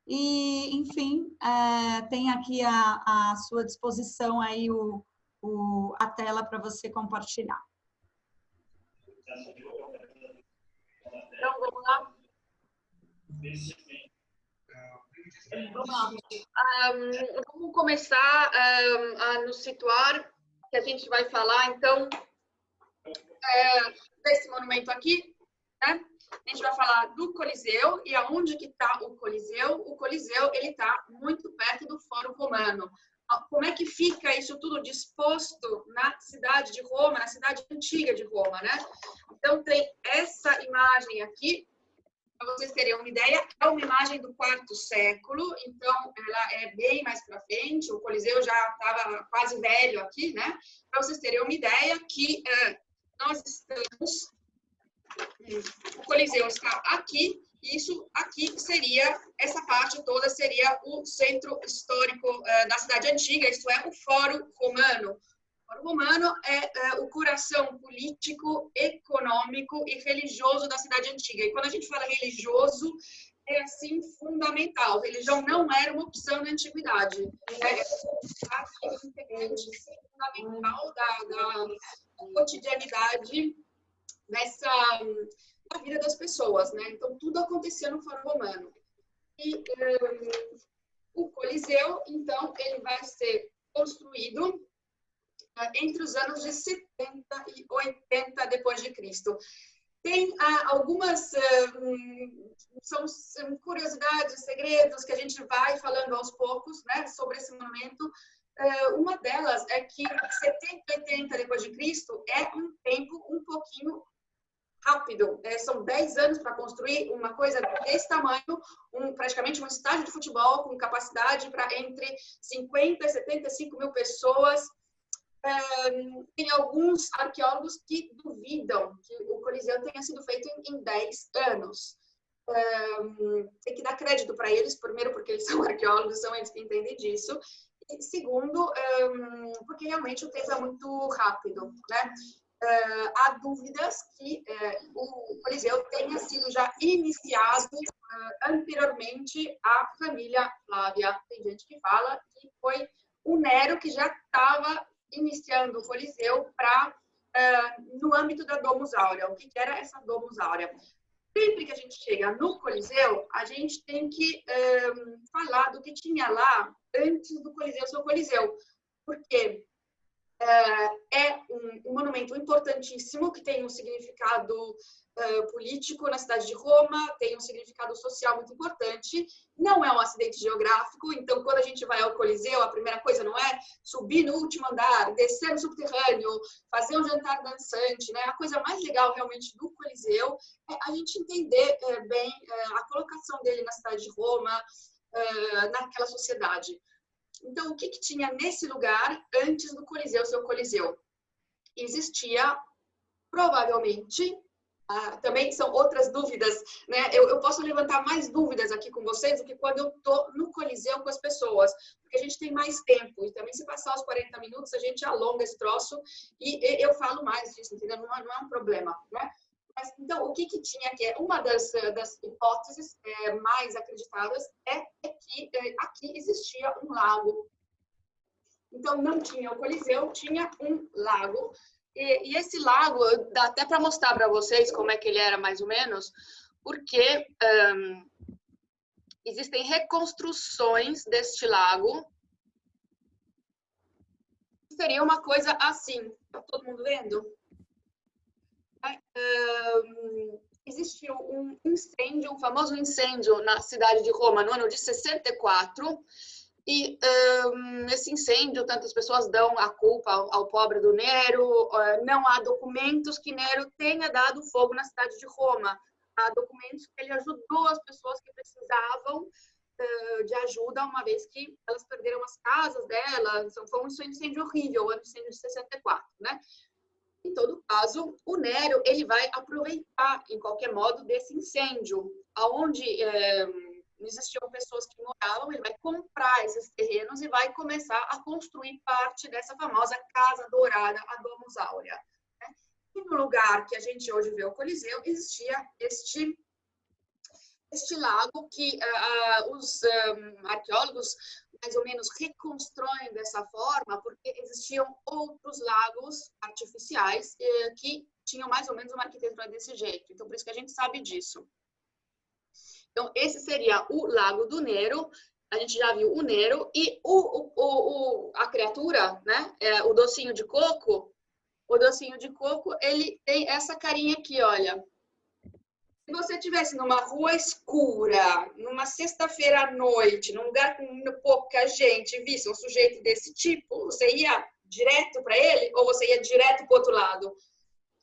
E, enfim, tem aqui à sua disposição aí a tela para você compartilhar. Então, vamos lá. Vamos começar a nos situar, que a gente vai falar, então, desse monumento aqui, né? A gente vai falar do Coliseu e aonde que está o Coliseu. O Coliseu, ele está muito perto do Fórum Romano. Como é que fica isso tudo disposto na cidade de Roma, na cidade antiga de Roma, né? Então, tem essa imagem aqui, para vocês terem uma ideia, é uma imagem do IV século, então ela é bem mais para frente, o Coliseu já estava quase velho aqui, né? Para vocês terem uma ideia que nós estamos... O Coliseu está aqui, isso aqui seria, essa parte toda seria o centro histórico da cidade antiga, isto é, o Fórum Romano. O Fórum Romano é o coração político, econômico e religioso da cidade antiga. E quando a gente fala religioso, é assim fundamental. Religião não era uma opção na antiguidade. É um integrante fundamental da cotidianidade da vida das pessoas, né? Então, tudo acontecia no Fórum Romano. E o Coliseu, então, ele vai ser construído entre os anos de 70 e 80 depois de Cristo. Tem algumas são curiosidades, segredos que a gente vai falando aos poucos, né, sobre esse monumento. Uma delas é que 70 e 80 depois de Cristo é um tempo um pouquinho rápido. São 10 anos para construir uma coisa desse tamanho, praticamente um estádio de futebol com capacidade para entre 50 e 75 mil pessoas. Tem alguns arqueólogos que duvidam que o Coliseu tenha sido feito em 10 anos. Tem que dar crédito para eles, primeiro porque eles são arqueólogos, são eles que entendem disso, e segundo, porque realmente o tempo é muito rápido, né? Há dúvidas que o Coliseu tenha sido já iniciado anteriormente à família Flávia. Tem gente que fala que foi o Nero que já estava iniciando o Coliseu no âmbito da Domus Aurea. O que era essa Domus Aurea? Sempre que a gente chega no Coliseu, a gente tem que falar do que tinha lá antes do Coliseu ser o Coliseu. Porque é um monumento importantíssimo que tem um significado político na cidade de Roma, tem um significado social muito importante, não é um acidente geográfico, então quando a gente vai ao Coliseu, a primeira coisa não é subir no último andar, descer no subterrâneo, fazer um jantar dançante, né? A coisa mais legal realmente do Coliseu é a gente entender bem a colocação dele na cidade de Roma, naquela sociedade. Então, o que tinha nesse lugar antes do Coliseu ser o Coliseu? Existia, provavelmente, também são outras dúvidas, né? Eu posso levantar mais dúvidas aqui com vocês do que quando eu estou no Coliseu com as pessoas, porque a gente tem mais tempo, e também se passar os 40 minutos, a gente alonga esse troço, e eu falo mais disso, entendeu? Não é um problema, né? Mas, então, o que tinha aqui? Uma das hipóteses mais acreditadas é que aqui existia um lago. Então, não tinha o Coliseu, tinha um lago. E esse lago, dá até para mostrar para vocês como é que ele era mais ou menos, porque existem reconstruções deste lago. Seria uma coisa assim. Está todo mundo vendo? Existiu um incêndio, um famoso incêndio na cidade de Roma no ano de 64, e esse incêndio, tantas pessoas dão a culpa ao pobre do Nero, não há documentos que Nero tenha dado fogo na cidade de Roma, há documentos que ele ajudou as pessoas que precisavam de ajuda, uma vez que elas perderam as casas delas, foi um incêndio horrível, o ano de 64, né? Em todo caso, o Nero ele vai aproveitar, em qualquer modo, desse incêndio, aonde existiam pessoas que moravam, ele vai comprar esses terrenos e vai começar a construir parte dessa famosa Casa Dourada, a Domus Aurea. E no lugar que a gente hoje vê o Coliseu, existia este este lago que os arqueólogos mais ou menos reconstruem dessa forma, porque existiam outros lagos artificiais que tinham mais ou menos uma arquitetura desse jeito. Então, por isso que a gente sabe disso. Então, esse seria o Lago do Nero. A gente já viu o Nero e a criatura, né? O docinho de coco. O docinho de coco, ele tem essa carinha aqui, olha. Se você estivesse numa rua escura, numa sexta-feira à noite, num lugar com pouca gente, visse um sujeito desse tipo, você ia direto para ele ou você ia direto para o outro lado?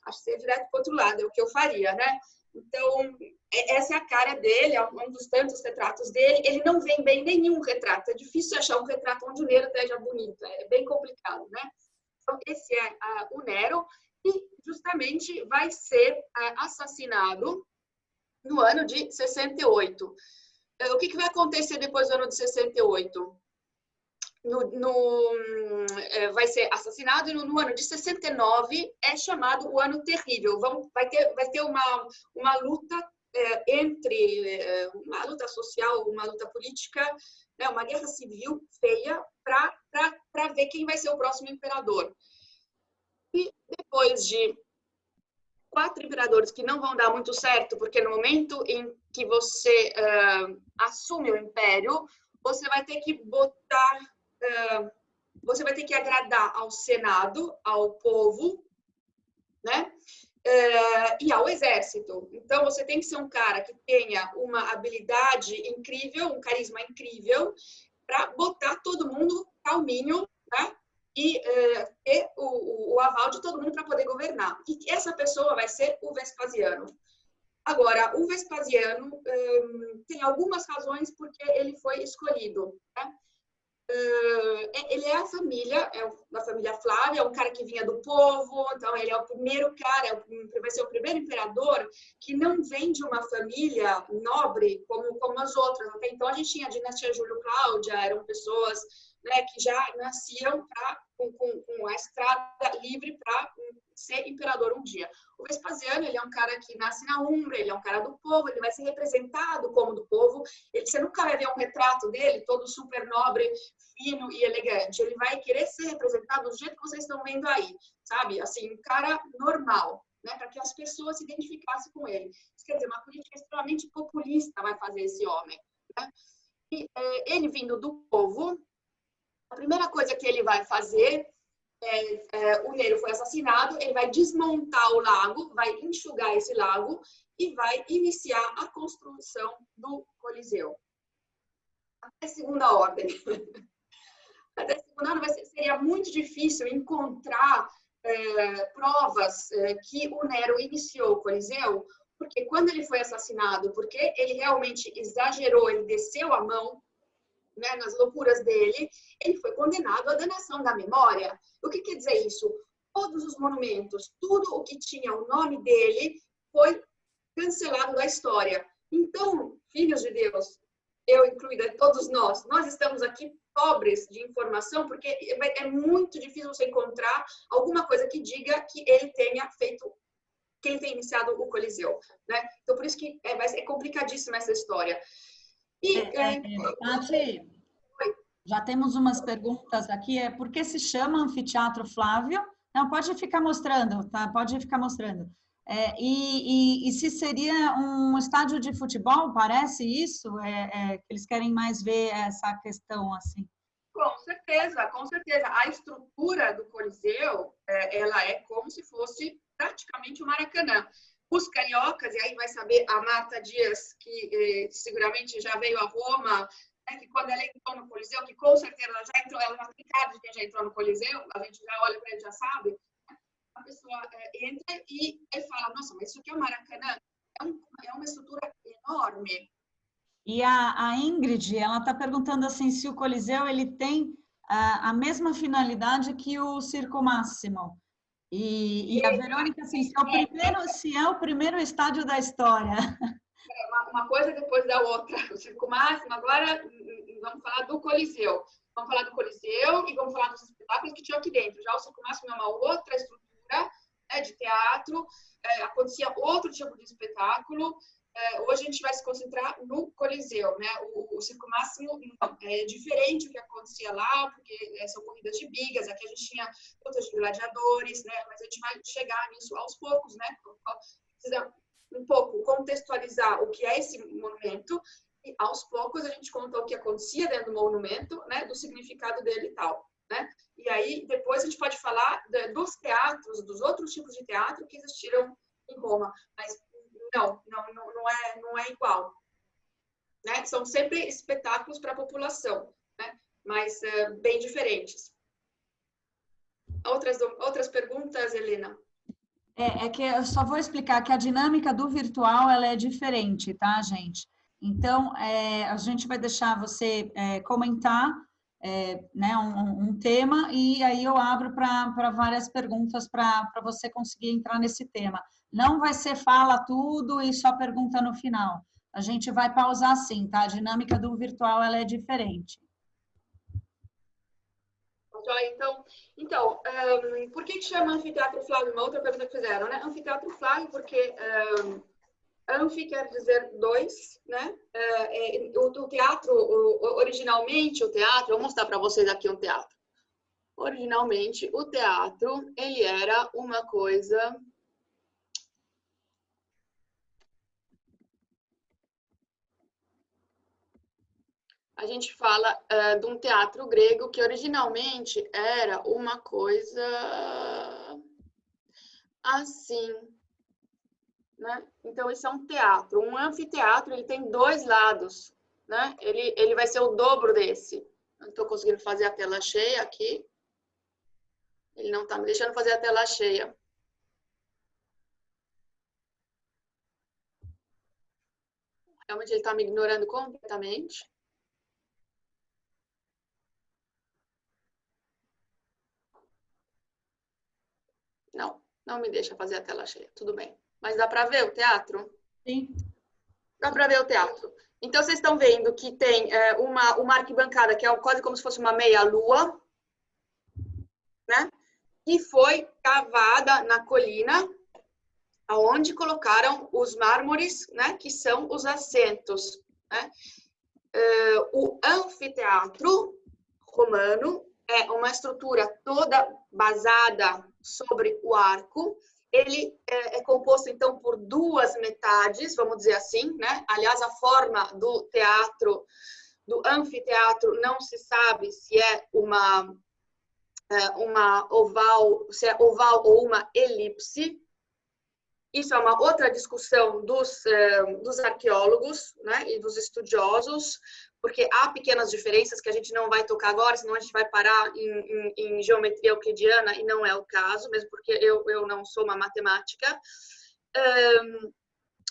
Acho que ia direto para o outro lado, é o que eu faria, né? Então, essa é a cara dele, é um dos tantos retratos dele. Ele não vem bem em nenhum retrato. É difícil achar um retrato onde o Nero esteja bonito. É bem complicado, né? Então, esse é o Nero. E, justamente, vai ser assassinado no ano de 68. O que vai acontecer depois do ano de 68? Vai ser assassinado e no ano de 69 é chamado o Ano Terrível. Vai ter uma luta entre uma luta social, uma luta política, né, uma guerra civil feia para ver quem vai ser o próximo imperador. E depois de 4 imperadores que não vão dar muito certo, porque no momento em que você assume o império, você vai ter que você vai ter que agradar ao Senado, ao povo, né? E ao exército. Então, você tem que ser um cara que tenha uma habilidade incrível, um carisma incrível, para botar todo mundo calminho, né? E ter o aval de todo mundo para poder governar. E essa pessoa vai ser o Vespasiano. Agora, o Vespasiano tem algumas razões porque ele foi escolhido, né? Ele é da família Flávia, é um cara que vinha do povo, então ele é o primeiro cara, vai ser o primeiro imperador que não vem de uma família nobre como as outras. Até então a gente tinha a dinastia Júlio-Cláudia, eram pessoas, né, que já nasciam com a estrada livre para ser imperador um dia. O Vespasiano, ele é um cara que nasce na Umbra, ele é um cara do povo, ele vai ser representado como do povo. Você nunca vai ver um retrato dele todo super nobre, fino e elegante. Ele vai querer ser representado do jeito que vocês estão vendo aí, sabe? Assim, um cara normal, né? Para que as pessoas se identificassem com ele. Isso quer dizer, uma política extremamente populista vai fazer esse homem, né? E ele vindo do povo, a primeira coisa que ele vai fazer o Nero foi assassinado, ele vai desmontar o lago, vai enxugar esse lago e vai iniciar a construção do Coliseu. Até segunda ordem. Até segunda ordem seria muito difícil encontrar provas que o Nero iniciou o Coliseu, porque quando ele foi assassinado, porque ele realmente exagerou, ele desceu a mão, né, nas loucuras dele, ele foi condenado à danação da memória. O que quer dizer isso? Todos os monumentos, tudo o que tinha o nome dele foi cancelado da história. Então, filhos de Deus, eu incluída, todos nós estamos aqui pobres de informação, porque é muito difícil você encontrar alguma coisa que diga que ele tenha feito, que ele tenha iniciado o Coliseu, né? Então, por isso que é complicadíssima essa história. Tati, já temos umas perguntas aqui. Por que se chama Anfiteatro Flávio? Não, pode ficar mostrando, tá? Pode ficar mostrando. E se seria um estádio de futebol, parece isso? Que eles querem mais ver essa questão assim. Com certeza, com certeza. A estrutura do Coliseu, ela é como se fosse praticamente o Maracanã. Os cariocas, e aí vai saber a Marta Dias, que seguramente já veio a Roma, né, que quando ela entrou no Coliseu, que com certeza ela já tem cara de quem já entrou no Coliseu, a gente já olha para ele e já sabe, né? A pessoa entra e fala, nossa, mas isso aqui é o Maracanã? É uma estrutura enorme. E a Ingrid, ela está perguntando assim, se o Coliseu ele tem a mesma finalidade que o Circo Máximo. E a Verônica, assim, se é o primeiro estádio da história. Uma coisa depois da outra. O Circo Máximo, agora vamos falar do Coliseu. Vamos falar do Coliseu e vamos falar dos espetáculos que tinham aqui dentro. Já o Circo Máximo é uma outra estrutura, né, de teatro, acontecia outro tipo de espetáculo. hoje a gente vai se concentrar no Coliseu, né? O Circo Máximo não, é diferente o que acontecia lá, porque são corridas de bigas, aqui a gente tinha lutas de gladiadores, né? Mas a gente vai chegar nisso aos poucos, né? Precisa um pouco contextualizar o que é esse monumento e aos poucos a gente conta o que acontecia dentro do monumento, né? Do significado dele e tal, né? E aí depois a gente pode falar dos teatros, dos outros tipos de teatro que existiram em Roma, mas não é igual, né? São sempre espetáculos para a população, né? Mas bem diferentes. Outras perguntas, Helena? É que eu só vou explicar que a dinâmica do virtual ela é diferente, tá, gente? Então, a gente vai deixar você comentar né, um tema e aí eu abro para várias perguntas para você conseguir entrar nesse tema. Não vai ser fala tudo e só pergunta no final. A gente vai pausar sim, tá? A dinâmica do virtual ela é diferente. Então, por que chama Anfiteatro Flávio? Uma outra pergunta que fizeram, né? Anfiteatro Flávio porque anfi quer dizer dois, né? O teatro, originalmente o teatro, vou mostrar para vocês aqui um teatro. Originalmente, o teatro, ele era uma coisa... A gente fala de um teatro grego que originalmente era uma coisa assim, né? Então, isso é um teatro. Um anfiteatro, ele tem dois lados, né? Ele vai ser o dobro desse. Não estou conseguindo fazer a tela cheia aqui. Ele não está me deixando fazer a tela cheia. Realmente, ele está me ignorando completamente. Não me deixa fazer a tela cheia. Tudo bem. Mas dá para ver o teatro? Sim. Dá para ver o teatro. Então, vocês estão vendo que tem uma arquibancada que é quase como se fosse uma meia-lua, né? E foi cavada na colina, aonde colocaram os mármores, né? Que são os assentos, né? O anfiteatro romano é uma estrutura toda basada sobre o arco. Ele é composto, então, por duas metades, vamos dizer assim, né? Aliás, a forma do teatro, do anfiteatro, não se sabe se é uma oval, se é oval ou uma elipse. Isso é uma outra discussão dos arqueólogos, né, e dos estudiosos, porque há pequenas diferenças que a gente não vai tocar agora, senão a gente vai parar em geometria euclidiana, e não é o caso, mesmo porque eu não sou uma matemática.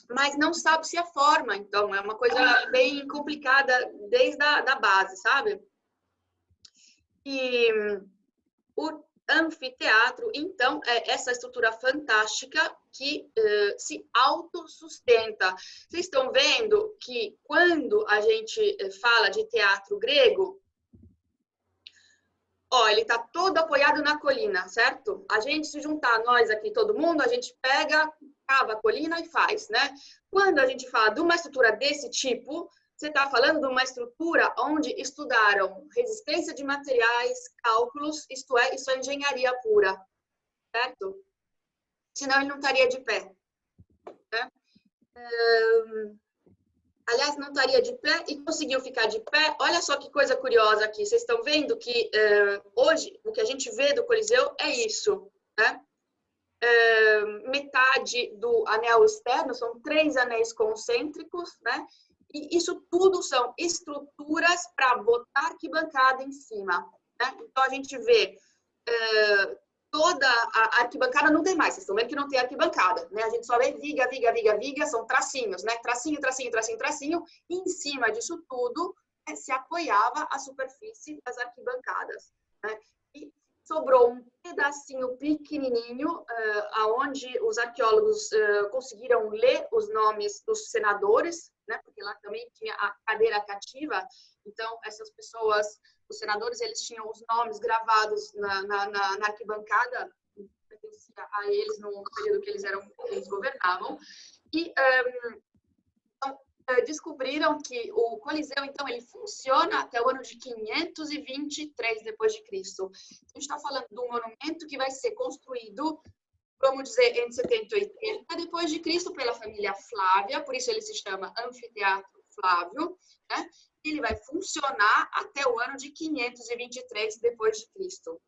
Mas não sabe se é forma, então é uma coisa bem complicada desde a base, sabe? E o anfiteatro, então, é essa estrutura fantástica que se autossustenta. Vocês estão vendo que quando a gente fala de teatro grego, ó, ele está todo apoiado na colina, certo? A gente, se juntar nós aqui, todo mundo, a gente pega, cava a colina e faz, né? Quando a gente fala de uma estrutura desse tipo, você está falando de uma estrutura onde estudaram resistência de materiais, cálculos, isto é engenharia pura, certo? Senão ele não estaria de pé, né? Aliás, não estaria de pé e conseguiu ficar de pé. Olha só que coisa curiosa aqui. Vocês estão vendo que hoje o que a gente vê do Coliseu é isso, né? Metade do anel externo, são 3 anéis concêntricos, né? E isso tudo são estruturas para botar arquibancada em cima, né? Então, a gente vê toda a arquibancada não tem mais. Vocês estão vendo que não tem arquibancada, né? A gente só vê viga, viga, viga, viga, são tracinhos, né? Tracinho, tracinho, tracinho, tracinho. E em cima disso tudo, se apoiava a superfície das arquibancadas, né? E sobrou um pedacinho pequenininho, aonde os arqueólogos conseguiram ler os nomes dos senadores, né? Porque lá também tinha a cadeira cativa. Então, essas pessoas, os senadores, eles tinham os nomes gravados na arquibancada, pertencia a eles no período que eles governavam. E Descobriram que o Coliseu, então, ele funciona até o ano de 523 depois de Cristo. A gente está falando de um monumento que vai ser construído, vamos dizer, entre 70 e 80 depois de Cristo pela família Flávia, por isso ele se chama Anfiteatro Flávio, né? Ele vai funcionar até o ano de 523 depois de Cristo.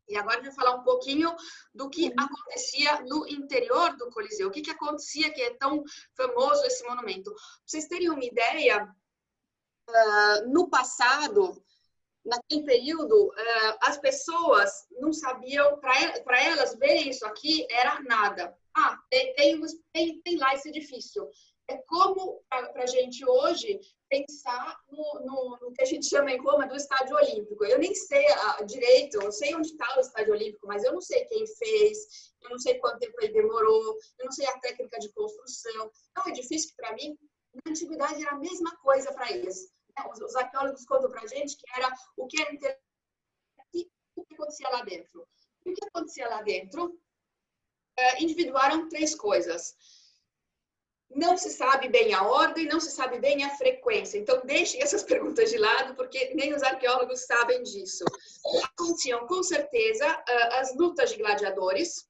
E agora eu vou falar um pouquinho do que acontecia no interior do Coliseu. O que acontecia que é tão famoso esse monumento? Para vocês terem uma ideia, no passado, naquele período, as pessoas não sabiam, para elas verem isso aqui era nada. Ah, tem lá esse edifício. É como para a gente hoje pensar no que a gente chama em Roma do Estádio Olímpico. Eu nem sei direito, eu sei onde está o Estádio Olímpico, mas eu não sei quem fez, eu não sei quanto tempo ele demorou, eu não sei a técnica de construção. É um edifício que, para mim, na antiguidade era a mesma coisa para eles. Os arqueólogos contam para a gente que era o que era interessante e o que acontecia lá dentro. E o que acontecia lá dentro individuaram 3 coisas. Não se sabe bem a ordem, não se sabe bem a frequência. Então, deixem essas perguntas de lado, porque nem os arqueólogos sabem disso. Aconteciam, com certeza, as lutas de gladiadores.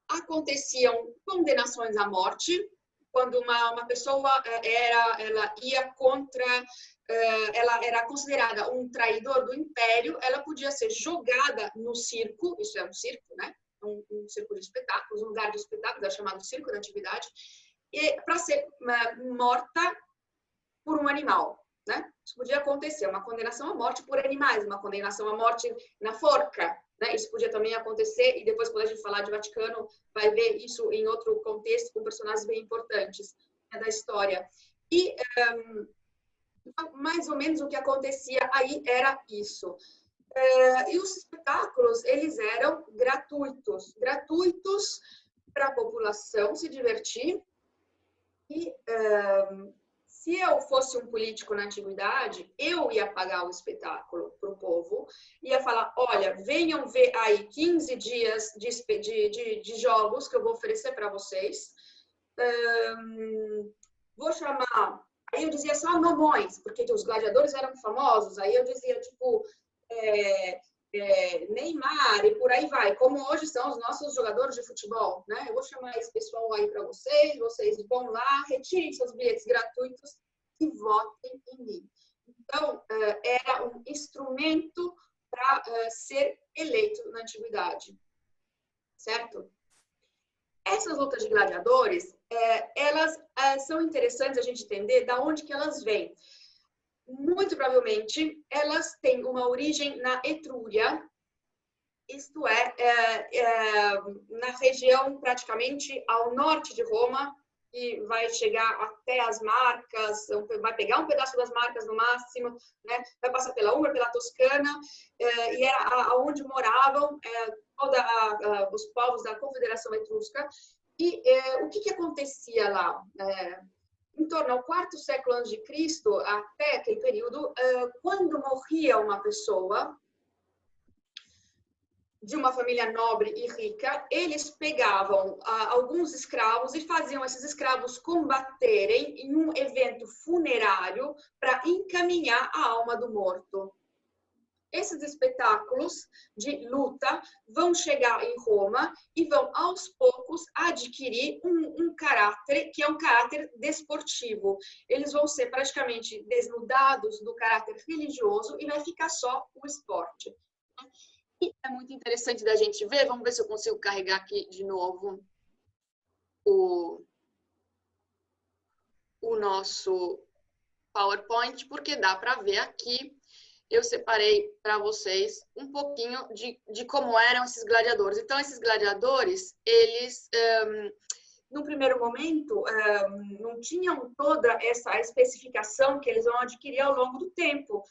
Aconteciam condenações à morte, quando uma pessoa ela ia contra, ela era considerada um traidor do império, ela podia ser jogada no circo, isso é um circo, né? Um circo de espetáculos, um lugar de espetáculos, é chamado circo da antiguidade, para ser morta por um animal, né? Isso podia acontecer, uma condenação à morte por animais, uma condenação à morte na forca, né? Isso podia também acontecer, e depois, quando a gente falar de Vaticano, vai ver isso em outro contexto, com personagens bem importantes, né, da história. E mais ou menos o que acontecia aí era isso. E os espetáculos, eles eram gratuitos para a população se divertir. E se eu fosse um político na antiguidade, eu ia pagar o espetáculo para o povo, ia falar, olha, venham ver aí 15 dias de jogos que eu vou oferecer para vocês. Vou chamar, aí eu dizia só mamões, porque os gladiadores eram famosos, aí eu dizia, tipo, Neymar e por aí vai, como hoje são os nossos jogadores de futebol, né? Eu vou chamar esse pessoal aí para vocês vão lá, retirem seus bilhetes gratuitos e votem em mim. Então, era um instrumento para ser eleito na antiguidade, certo? Essas lutas de gladiadores, elas são interessantes a gente entender de onde que elas vêm. Muito provavelmente, elas têm uma origem na Etrúria, isto na região praticamente ao norte de Roma, e vai chegar até as Marcas, vai pegar um pedaço das Marcas no máximo, né? Vai passar pela Umbra, pela Toscana, e era onde moravam os povos da Confederação Etrusca. E o que acontecia lá? Em torno ao 4º século antes de Cristo, até aquele período, quando morria uma pessoa de uma família nobre e rica, eles pegavam alguns escravos e faziam esses escravos combaterem em um evento funerário para encaminhar a alma do morto. Esses espetáculos de luta vão chegar em Roma e vão, aos poucos, adquirir um caráter que é um caráter desportivo. Eles vão ser praticamente desnudados do caráter religioso e vai ficar só o esporte. E é muito interessante da gente ver, vamos ver se eu consigo carregar aqui de novo o nosso PowerPoint, porque dá para ver aqui. Eu separei para vocês um pouquinho de como eram esses gladiadores. Então, esses gladiadores, eles, no primeiro momento, não tinham toda essa especificação que eles vão adquirir ao longo do tempo.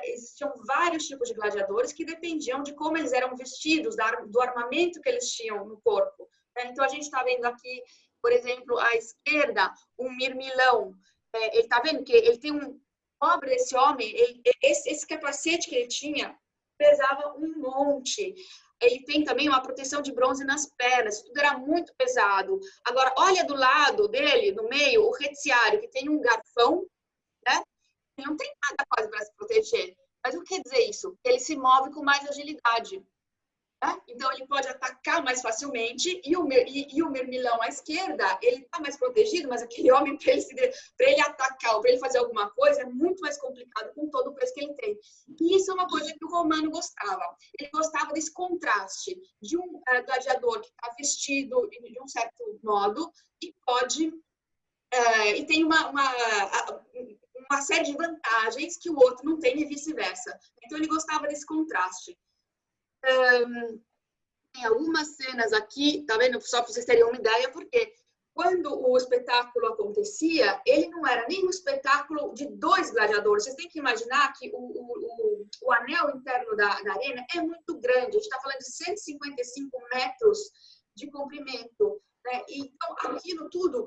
Existiam vários tipos de gladiadores que dependiam de como eles eram vestidos, do armamento que eles tinham no corpo. Então, a gente está vendo aqui, por exemplo, à esquerda, um mirmilão. Ele está vendo que ele tem pobre desse homem, esse capacete que ele tinha pesava um monte. ele tem também uma proteção de bronze nas pernas, tudo era muito pesado. Agora, olha do lado dele, no meio, o retiário, que tem um garfão, né? Ele não tem nada quase para se proteger. Mas o que quer dizer isso? Ele se move com mais agilidade. Né? Então, ele pode atacar mais facilmente e o mirmilão à esquerda, ele está mais protegido, mas aquele homem, para ele atacar ou para ele fazer alguma coisa, é muito mais complicado com todo o peso que ele tem. E isso é uma coisa que o romano gostava. Ele gostava desse contraste de um gladiador que está vestido de um certo modo e pode... e tem uma série de vantagens que o outro não tem e vice-versa. Então, ele gostava desse contraste. Tem algumas cenas aqui, tá vendo? Só para vocês terem uma ideia, porque quando o espetáculo acontecia, ele não era nem um espetáculo de 2 gladiadores. Vocês têm que imaginar que o anel interno da arena é muito grande. A gente está falando de 155 metros de comprimento. Né? Então, aquilo tudo,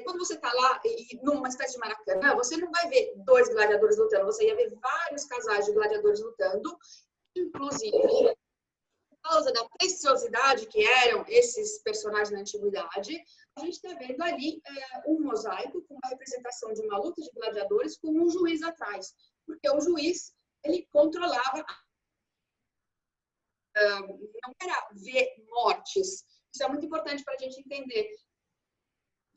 quando você está lá numa espécie de Maracanã, você não vai ver 2 gladiadores lutando, você ia ver vários casais de gladiadores lutando. Inclusive, por causa da preciosidade que eram esses personagens na antiguidade, a gente está vendo ali um mosaico com uma representação de uma luta de gladiadores com um juiz atrás. Porque o juiz, ele controlava, não era ver mortes. Isso é muito importante para a gente entender.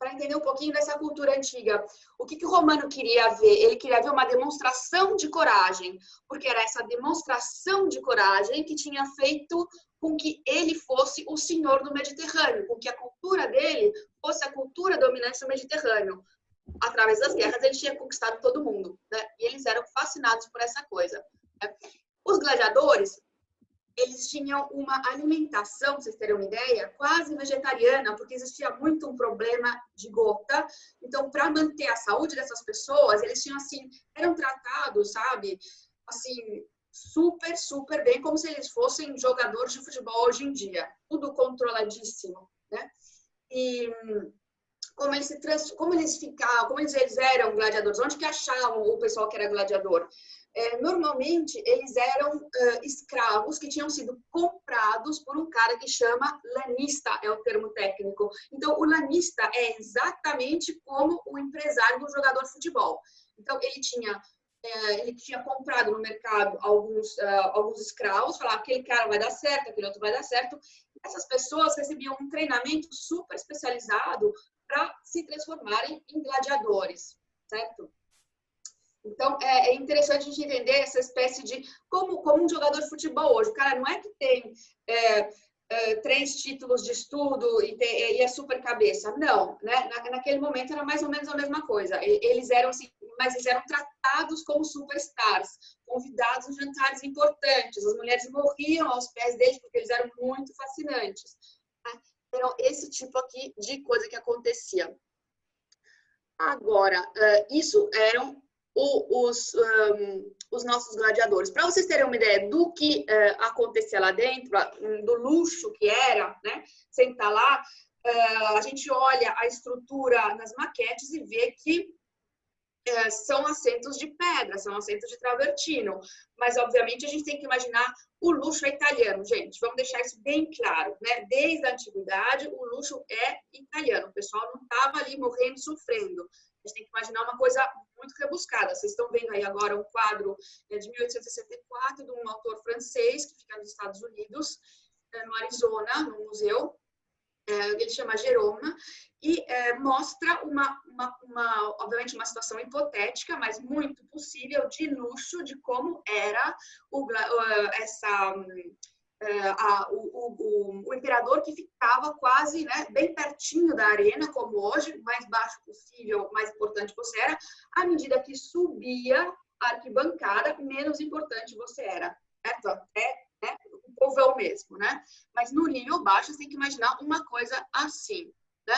Para entender um pouquinho dessa cultura antiga. O que o romano queria ver? Ele queria ver uma demonstração de coragem, porque era essa demonstração de coragem que tinha feito com que ele fosse o senhor do Mediterrâneo, com que a cultura dele fosse a cultura dominante do Mediterrâneo. Através das guerras, ele tinha conquistado todo mundo, né? E eles eram fascinados por essa coisa. Né? Os gladiadores, eles tinham uma alimentação, pra vocês terem uma ideia, quase vegetariana, porque existia muito um problema de gota. Então, para manter a saúde dessas pessoas, eles tinham, assim, eram tratados, sabe, assim, super, super bem, como se eles fossem jogadores de futebol hoje em dia. Tudo controladíssimo, né? E como eles eram gladiadores, onde que achavam o pessoal que era gladiador? Normalmente, eles eram escravos que tinham sido comprados por um cara que chama lanista, é o termo técnico. Então, o lanista é exatamente como o empresário do jogador de futebol. Então, ele tinha comprado no mercado alguns escravos, falava, aquele cara vai dar certo, aquele outro vai dar certo. Essas pessoas recebiam um treinamento super especializado para se transformarem em gladiadores, certo? Então, é interessante a gente entender essa espécie de... Como um jogador de futebol hoje. O cara não é que tem 3 títulos de estudo e é super cabeça. Não, né? Naquele momento era mais ou menos a mesma coisa. Eles eram assim, mas eles eram tratados como superstars, convidados em jantares importantes. As mulheres morriam aos pés deles porque eles eram muito fascinantes. Então, esse tipo aqui de coisa que acontecia. Agora, isso eram os nossos gladiadores. Para vocês terem uma ideia do que acontecia lá dentro, do luxo que era, né? Sentar lá, a gente olha a estrutura nas maquetes e vê que são assentos de pedra, são assentos de travertino. Mas, obviamente, a gente tem que imaginar o luxo é italiano, gente. Vamos deixar isso bem claro, né? Desde a antiguidade, o luxo é italiano. O pessoal não estava ali morrendo, sofrendo. A gente tem que imaginar uma coisa muito rebuscada. Vocês estão vendo aí agora um quadro de 1864 de um autor francês que fica nos Estados Unidos, no Arizona, no museu. Ele chama Jerôme e mostra obviamente uma situação hipotética, mas muito possível de luxo, de como era o imperador que ficava quase, né, bem pertinho da arena, como hoje, mais baixo possível, mais importante você era. À medida que subia a arquibancada, menos importante você era, certo? Né? O povão mesmo, né? Mas no nível baixo, você tem que imaginar uma coisa assim, né?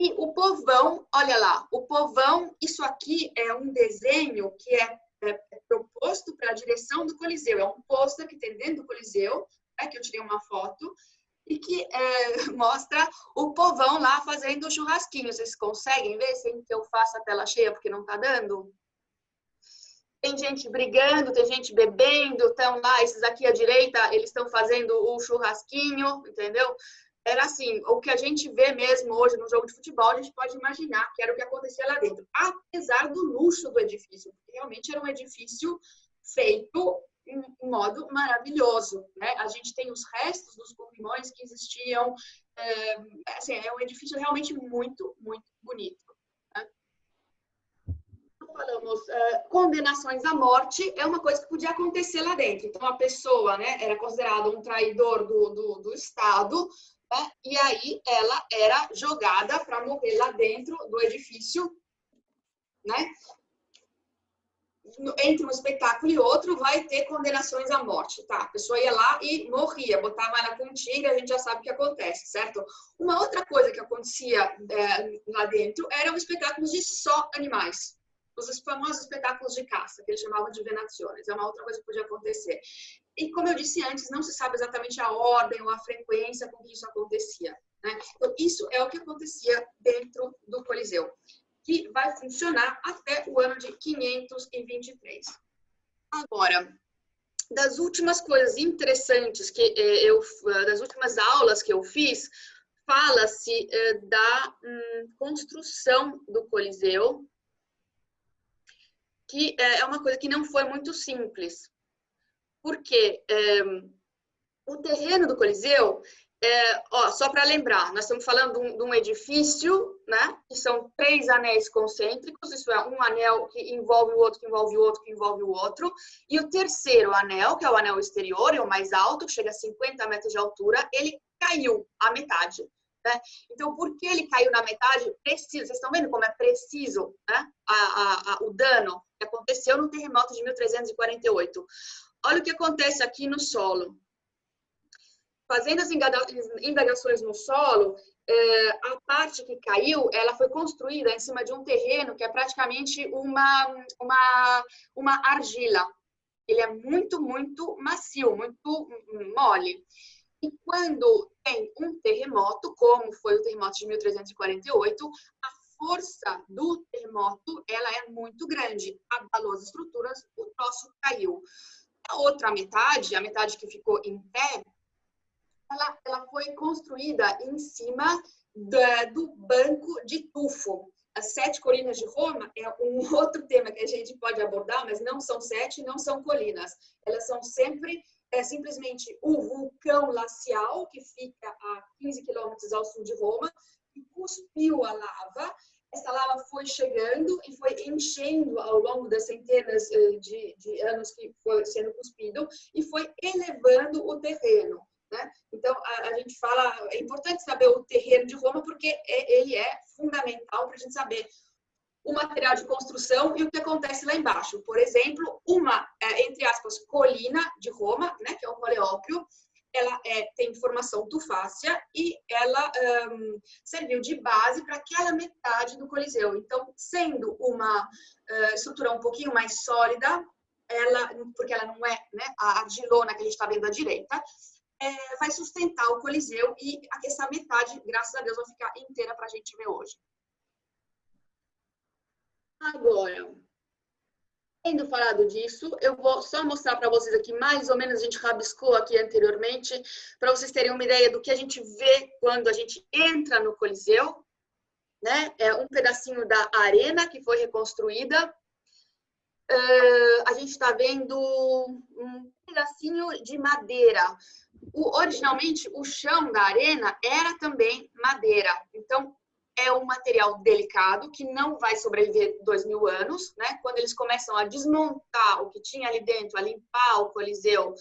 E o povão, olha lá, o povão, isso aqui é um desenho que é proposto para a direção do Coliseu. É um pôster que tem dentro do Coliseu, que eu tirei uma foto, e que mostra o povão lá fazendo o churrasquinho. Vocês conseguem ver sem que eu faça a tela cheia porque não está dando? tem gente brigando, tem gente bebendo, estão lá, esses aqui à direita, eles estão fazendo o churrasquinho, entendeu? Era assim, o que a gente vê mesmo hoje no jogo de futebol, a gente pode imaginar que era o que acontecia lá dentro. Apesar do luxo do edifício, porque realmente era um edifício feito em modo maravilhoso, né? A gente tem os restos dos corrimões que existiam, assim, é um edifício realmente muito, muito bonito. Né? Falamos, condenações à morte é uma coisa que podia acontecer lá dentro. Então, a pessoa, né, era considerada um traidor do Estado, né, e aí ela era jogada para morrer lá dentro do edifício, né? Entre um espetáculo e outro vai ter condenações à morte, tá? A pessoa ia lá e morria, botava na cantiga, a gente já sabe o que acontece, certo? Uma outra coisa que acontecia lá dentro eram espetáculos de só animais. Os famosos espetáculos de caça, que eles chamavam de venações, é uma outra coisa que podia acontecer. E como eu disse antes, não se sabe exatamente a ordem ou a frequência com que isso acontecia, né? Então, isso é o que acontecia dentro do Coliseu, que vai funcionar até o ano de 523. Agora, das últimas coisas interessantes das últimas aulas que eu fiz, fala-se da construção do Coliseu, que é uma coisa que não foi muito simples, porque o terreno do Coliseu, só para lembrar, nós estamos falando de um edifício, né, que são 3 anéis concêntricos, isso é, um anel que envolve o outro, que envolve o outro, que envolve o outro, e o terceiro anel, que é o anel exterior, é o mais alto, que chega a 50 metros de altura, ele caiu à metade. Né? Então, por que ele caiu na metade? Preciso, vocês estão vendo como é preciso, né? O dano que aconteceu no terremoto de 1348. Olha o que acontece aqui no solo. Fazendo as indagações no solo, a parte que caiu, ela foi construída em cima de um terreno que é praticamente uma argila. Ele é muito, muito macio, muito mole. E quando tem um terremoto, como foi o terremoto de 1348, a força do terremoto ela é muito grande. Abalou as estruturas, o troço caiu. A outra metade, a metade que ficou em pé, ela foi construída em cima do banco de tufo. As 7 colinas de Roma é um outro tema que a gente pode abordar, mas não são 7, não são colinas. Elas são sempre simplesmente o vulcão glacial, que fica a 15 quilômetros ao sul de Roma, que cuspiu a lava. Essa lava foi chegando e foi enchendo ao longo das centenas de anos que foi sendo cuspido e foi elevando o terreno. Né? Então, a gente fala, é importante saber o terreno de Roma porque ele é fundamental para a gente saber o material de construção e o que acontece lá embaixo. Por exemplo, uma, entre aspas, colina de Roma, né, que é o Coleópio, ela tem formação tufácea e ela serviu de base para aquela metade do Coliseu. Então, sendo uma estrutura um pouquinho mais sólida, porque ela não é, né, a argilona que a gente está vendo à direita, vai sustentar o Coliseu e essa metade, graças a Deus, vai ficar inteira para a gente ver hoje. Agora, tendo falado disso, eu vou só mostrar para vocês aqui, mais ou menos a gente rabiscou aqui anteriormente, para vocês terem uma ideia do que a gente vê quando a gente entra no Coliseu, né? É um pedacinho da arena que foi reconstruída. A gente está vendo um pedacinho de madeira. Originalmente, o chão da arena era também madeira. Então, é um material delicado que não vai sobreviver 2000 anos, né? Quando eles começam a desmontar o que tinha ali dentro, a limpar o Coliseu,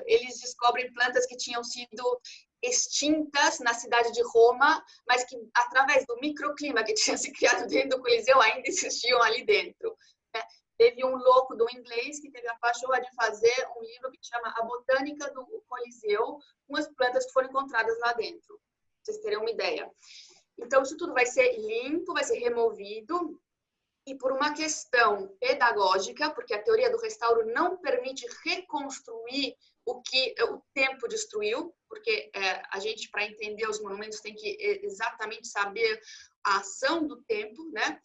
eles descobrem plantas que tinham sido extintas na cidade de Roma, mas que através do microclima que tinha se criado dentro do Coliseu ainda existiam ali dentro. Né? Teve um louco do inglês que teve a pachorra de fazer um livro que chama A Botânica do Coliseu, com as plantas que foram encontradas lá dentro. Pra vocês terem uma ideia. Então, isso tudo vai ser limpo, vai ser removido, e por uma questão pedagógica, porque a teoria do restauro não permite reconstruir o que o tempo destruiu, porque a gente, para entender os monumentos, tem que exatamente saber a ação do tempo, né?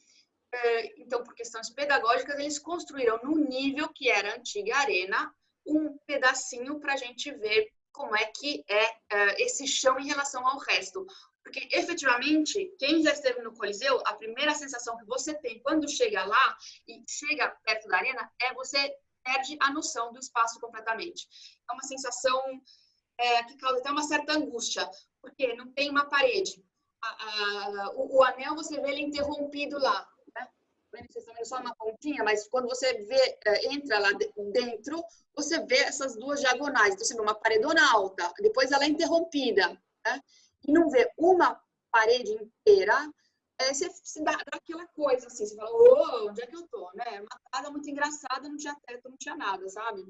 Então, por questões pedagógicas, eles construíram no nível que era a antiga arena, um pedacinho para a gente ver como é que é esse chão em relação ao resto. Porque, efetivamente, quem já esteve no Coliseu, a primeira sensação que você tem quando chega lá e chega perto da arena é você perde a noção do espaço completamente. É uma sensação que causa até uma certa angústia, porque não tem uma parede. O anel, você vê ele interrompido lá. Vocês estão vendo só uma pontinha, mas quando você vê, entra lá dentro, você vê essas duas diagonais. Então, você vê uma paredona alta, depois ela é interrompida, né? E não vê uma parede inteira, você se dá aquela coisa assim, você fala, oh, onde é que eu tô, né? Uma casa muito engraçada, não tinha teto, não tinha nada, sabe?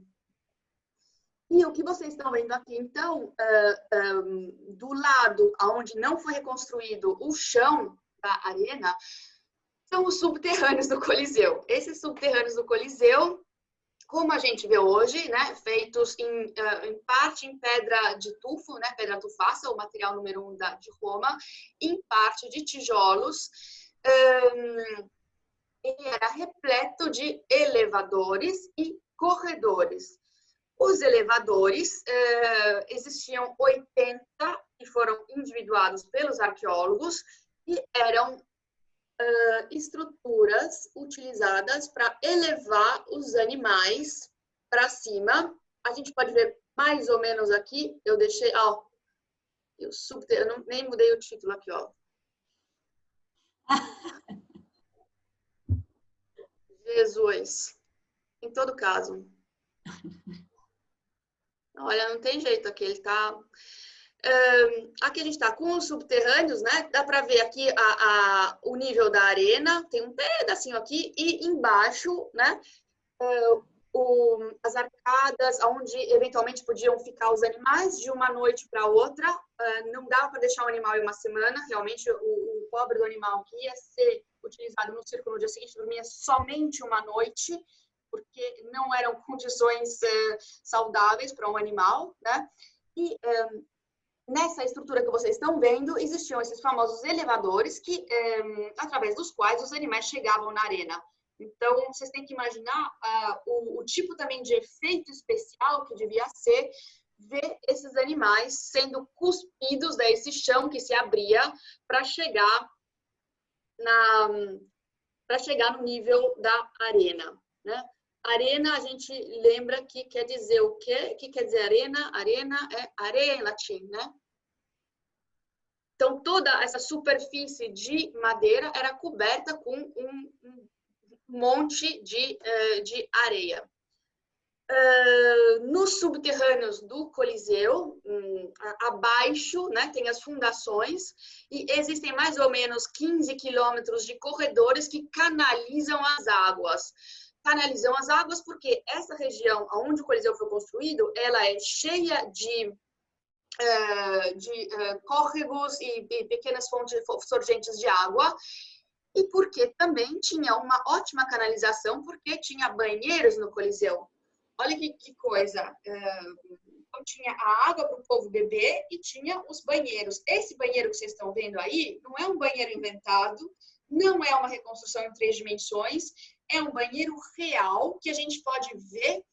E o que vocês estão vendo aqui, então, do lado onde não foi reconstruído o chão da arena, são os subterrâneos do Coliseu. Esses subterrâneos do Coliseu, como a gente vê hoje, né, feitos em parte em pedra de tufo, né, pedra tufaça, o material número 1 de Roma, em parte de tijolos. Ele era repleto de elevadores e corredores. Os elevadores, existiam 80 que foram individuados pelos arqueólogos e eram estruturas utilizadas para elevar os animais para cima. A gente pode ver mais ou menos aqui, eu deixei, ó, eu nem mudei o título aqui, ó. Jesus, em todo caso. Olha, não tem jeito aqui, ele tá... aqui a gente está com os subterrâneos, né? Dá para ver aqui o nível da arena, tem um pedacinho aqui, e embaixo, né? As arcadas, onde eventualmente podiam ficar os animais de uma noite para outra. Não dava para deixar o animal em uma semana, realmente o pobre do animal que ia ser utilizado no circo no dia seguinte dormia somente uma noite, porque não eram condições saudáveis para um animal, né? E nessa estrutura que vocês estão vendo, existiam esses famosos elevadores que, através dos quais os animais chegavam na arena. Então, vocês têm que imaginar o tipo também de efeito especial que devia ser ver esses animais sendo cuspidos desse chão que se abria para chegar no nível da arena, né? Arena, a gente lembra que quer dizer o quê? O que quer dizer arena? Arena é areia em latim, né? Então, toda essa superfície de madeira era coberta com um monte de areia. Nos subterrâneos do Coliseu, abaixo, né, tem as fundações, e existem mais ou menos 15 quilômetros de corredores que canalizam as águas. Canalizam as águas porque essa região onde o Coliseu foi construído, ela é cheia de córregos e pequenas fontes surgentes de água, e porque também tinha uma ótima canalização, porque tinha banheiros no Coliseu. Olha que coisa. Então, tinha a água para o povo beber e tinha os banheiros. Esse banheiro que vocês estão vendo aí não é um banheiro inventado, não é uma reconstrução em 3 dimensões, é um banheiro real que a gente pode ver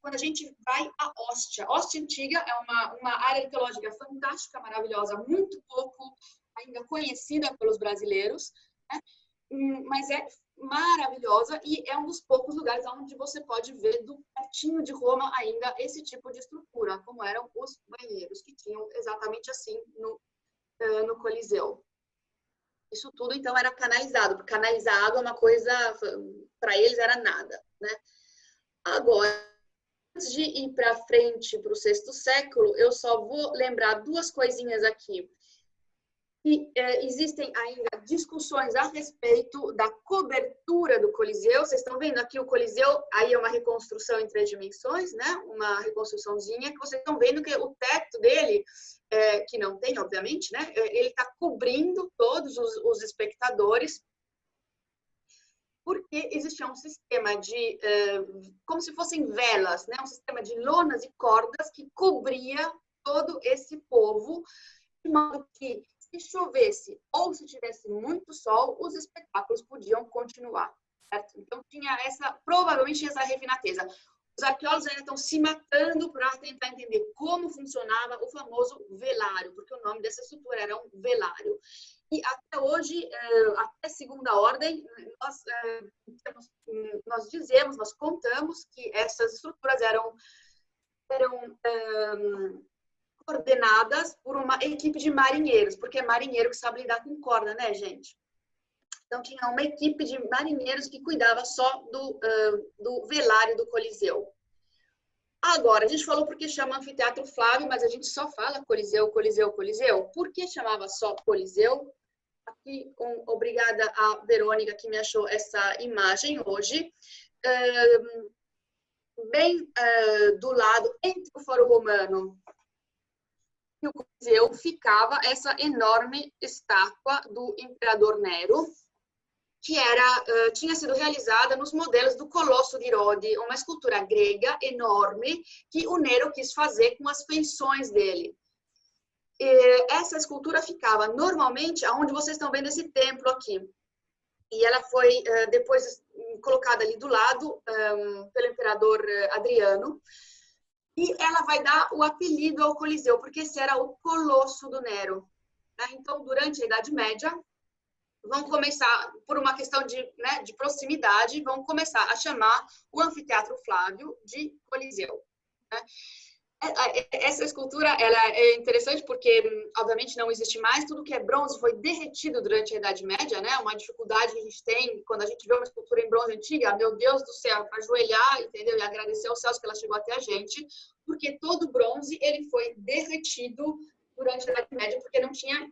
quando a gente vai à Hóstia. Hóstia Antiga é uma área arqueológica fantástica, maravilhosa, muito pouco ainda conhecida pelos brasileiros, né? Mas é maravilhosa e é um dos poucos lugares onde você pode ver do pertinho de Roma ainda esse tipo de estrutura, como eram os banheiros, que tinham exatamente assim no Coliseu. Isso tudo, então, era canalizado, porque canalizar água é uma coisa, para eles era nada, né? Agora, antes de ir para frente para o 6º século, eu só vou lembrar 2 coisinhas aqui. E existem ainda discussões a respeito da cobertura do Coliseu. Vocês estão vendo aqui o Coliseu, aí é uma reconstrução em 3 dimensões, né? Uma reconstruçãozinha que vocês estão vendo que o teto dele, que não tem, obviamente, né? Ele está cobrindo todos os espectadores, porque existia um sistema de, como se fossem velas, né? Um sistema de lonas e cordas que cobria todo esse povo, de modo que se chovesse ou se tivesse muito sol, os espetáculos podiam continuar, certo? Então, provavelmente tinha essa refinateza. Os arqueólogos ainda estão se matando para tentar entender como funcionava o famoso velário, porque o nome dessa estrutura era um velário. E até hoje, até segunda ordem, nós contamos que essas estruturas eram coordenadas por uma equipe de marinheiros, porque é marinheiro que sabe lidar com corda, né, gente? Então, tinha uma equipe de marinheiros que cuidava só do velário do Coliseu. Agora, a gente falou porque chama Anfiteatro Flávio, mas a gente só fala Coliseu, Coliseu, Coliseu. Por que chamava só Coliseu? Aqui, obrigada a Verônica que me achou essa imagem hoje. Bem do lado, entre o Fórum Romano e o Coliseu, ficava essa enorme estátua do Imperador Nero, que tinha sido realizada nos modelos do Colosso de Rodi, uma escultura grega enorme que o Nero quis fazer com as feições dele. Essa escultura ficava normalmente onde vocês estão vendo esse templo aqui. E ela foi depois colocada ali do lado pelo imperador Adriano. E ela vai dar o apelido ao Coliseu, porque esse era o Colosso do Nero. Então, durante a Idade Média, vão começar, por uma questão de proximidade, vão começar a chamar o Anfiteatro Flávio de Coliseu. Essa escultura ela é interessante porque, obviamente, não existe mais. Tudo que é bronze foi derretido durante a Idade Média, né? Uma dificuldade que a gente tem quando a gente vê uma escultura em bronze antiga, meu Deus do céu, para ajoelhar, entendeu? E agradecer aos céus que ela chegou até a gente, porque todo o bronze ele foi derretido durante a Idade Média, porque não tinha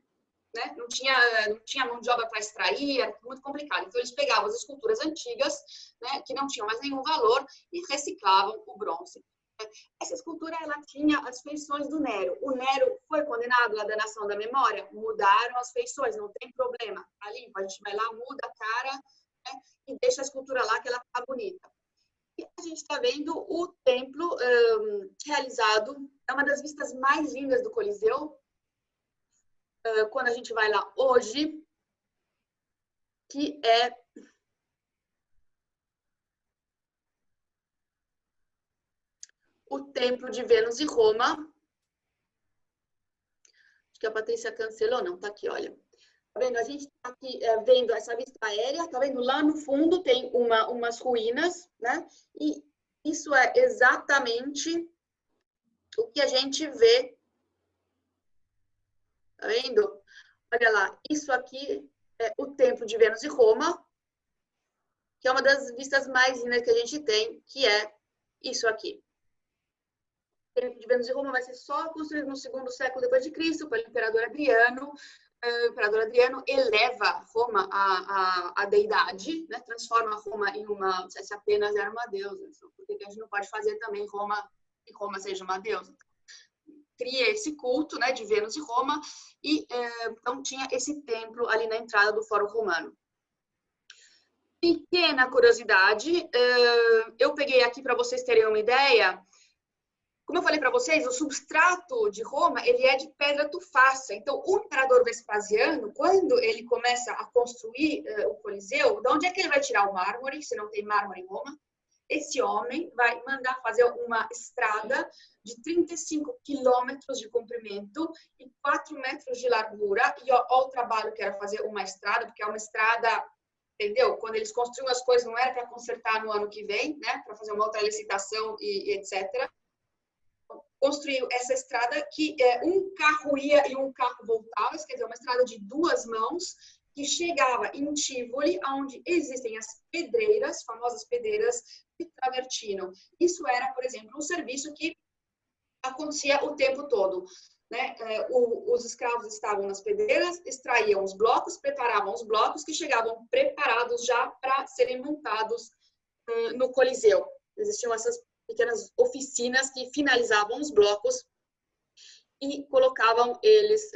mão de obra para extrair, era muito complicado. Então, eles pegavam as esculturas antigas, né, que não tinham mais nenhum valor, e reciclavam o bronze. Essa escultura ela tinha as feições do Nero. O Nero foi condenado à danação da memória? Mudaram as feições, não tem problema. Tá limpo, a gente vai lá, muda a cara, né, e deixa a escultura lá que ela tá bonita. E a gente está vendo o templo realizado, é uma das vistas mais lindas do Coliseu, quando a gente vai lá hoje, que é o Templo de Vênus e Roma. Acho que a Patrícia cancelou, não, tá aqui, olha. Tá vendo? A gente tá aqui vendo essa vista aérea, tá vendo? Lá no fundo tem umas ruínas, né? E isso é exatamente o que a gente vê. Tá vendo? Olha lá, isso aqui é o Templo de Vênus e Roma, que é uma das vistas mais lindas que a gente tem, que é isso aqui. O Templo de Vênus e Roma vai ser só construído no segundo século depois de Cristo, pelo imperador Adriano. O imperador Adriano eleva Roma à deidade, né? Transforma Roma em uma, não sei se apenas era uma deusa, porque a gente não pode fazer também que Roma seja uma deusa. Cria esse culto, né, de Vênus e Roma, e então tinha esse templo ali na entrada do Fórum Romano. Pequena curiosidade, eu peguei aqui para vocês terem uma ideia. Como eu falei para vocês, o substrato de Roma ele é de pedra tufácea. Então, o imperador Vespasiano, quando ele começa a construir o Coliseu, de onde é que ele vai tirar o mármore, se não tem mármore em Roma? Esse homem vai mandar fazer uma estrada de 35 quilômetros de comprimento e 4 metros de largura. E ó, o trabalho que era fazer uma estrada, porque é uma estrada, entendeu? Quando eles construíam as coisas, não era para consertar no ano que vem, né? Para fazer uma outra licitação e etc. Construiu essa estrada que um carro ia e um carro voltava, quer dizer, uma estrada de 2 mãos, que chegava em Tivoli, onde existem as pedreiras, famosas pedreiras de Travertino. Isso era, por exemplo, um serviço que acontecia o tempo todo, né? Os escravos estavam nas pedreiras, extraíam os blocos, preparavam os blocos que chegavam preparados já para serem montados no Coliseu. Existiam essas pequenas oficinas que finalizavam os blocos e colocavam eles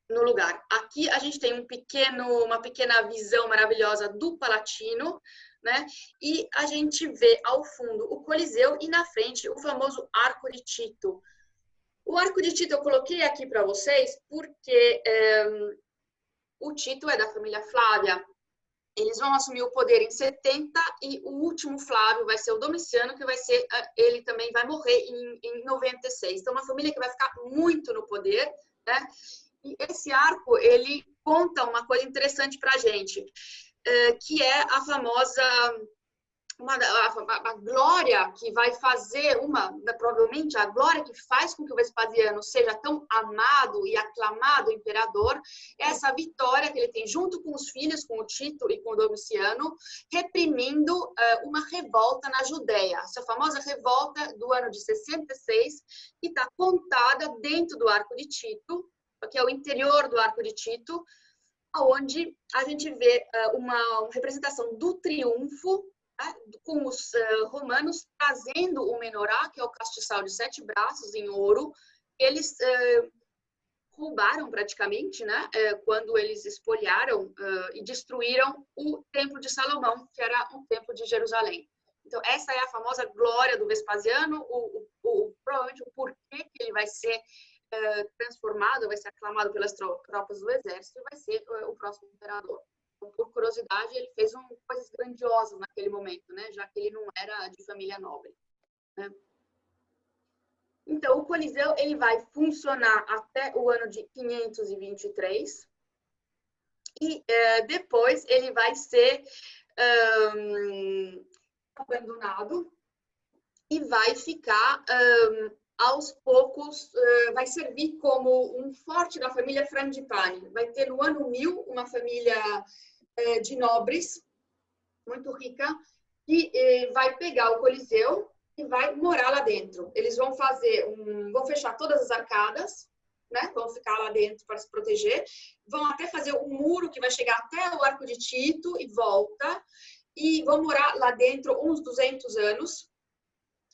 no lugar. Aqui a gente tem uma pequena visão maravilhosa do Palatino, né? E a gente vê ao fundo o Coliseu e na frente o famoso Arco de Tito. O arco de Tito eu coloquei aqui para vocês porque o Tito é da família Flávia. Eles vão assumir o poder em 70 e o último Flávio vai ser o Domiciano, que vai ser, ele também vai morrer em 96. Então, uma família que vai ficar muito no poder, né? E esse arco, ele conta uma coisa interessante para a gente, que é a famosa... a glória que vai fazer, provavelmente a glória que faz com que o Vespasiano seja tão amado e aclamado imperador, é essa vitória que ele tem junto com os filhos, com o Tito e com o Domiciano, reprimindo uma revolta na Judéia, essa famosa revolta do ano de 66, que está contada dentro do Arco de Tito, que é o interior do Arco de Tito, onde a gente vê uma representação do triunfo, com os romanos trazendo o menorá, que é o castiçal de 7 braços em ouro. Eles roubaram praticamente, né, quando eles espoliaram e destruíram o Templo de Salomão, que era um templo de Jerusalém. Então, essa é a famosa glória do Vespasiano, provavelmente o porquê que ele vai ser transformado, vai ser aclamado pelas tropas do exército, vai ser o próximo imperador. Por curiosidade, ele fez coisas grandiosas naquele momento, né? Já que ele não era de família nobre, né? Então, o Coliseu ele vai funcionar até o ano de 523 e depois ele vai ser abandonado e vai ficar, aos poucos, vai servir como um forte da família Frangipane. Vai ter no ano 1000 uma família de nobres, muito rica, que vai pegar o Coliseu e vai morar lá dentro. Eles vão vão fechar todas as arcadas, né? Vão ficar lá dentro para se proteger, vão até fazer um muro que vai chegar até o Arco de Tito e volta, e vão morar lá dentro uns 200 anos.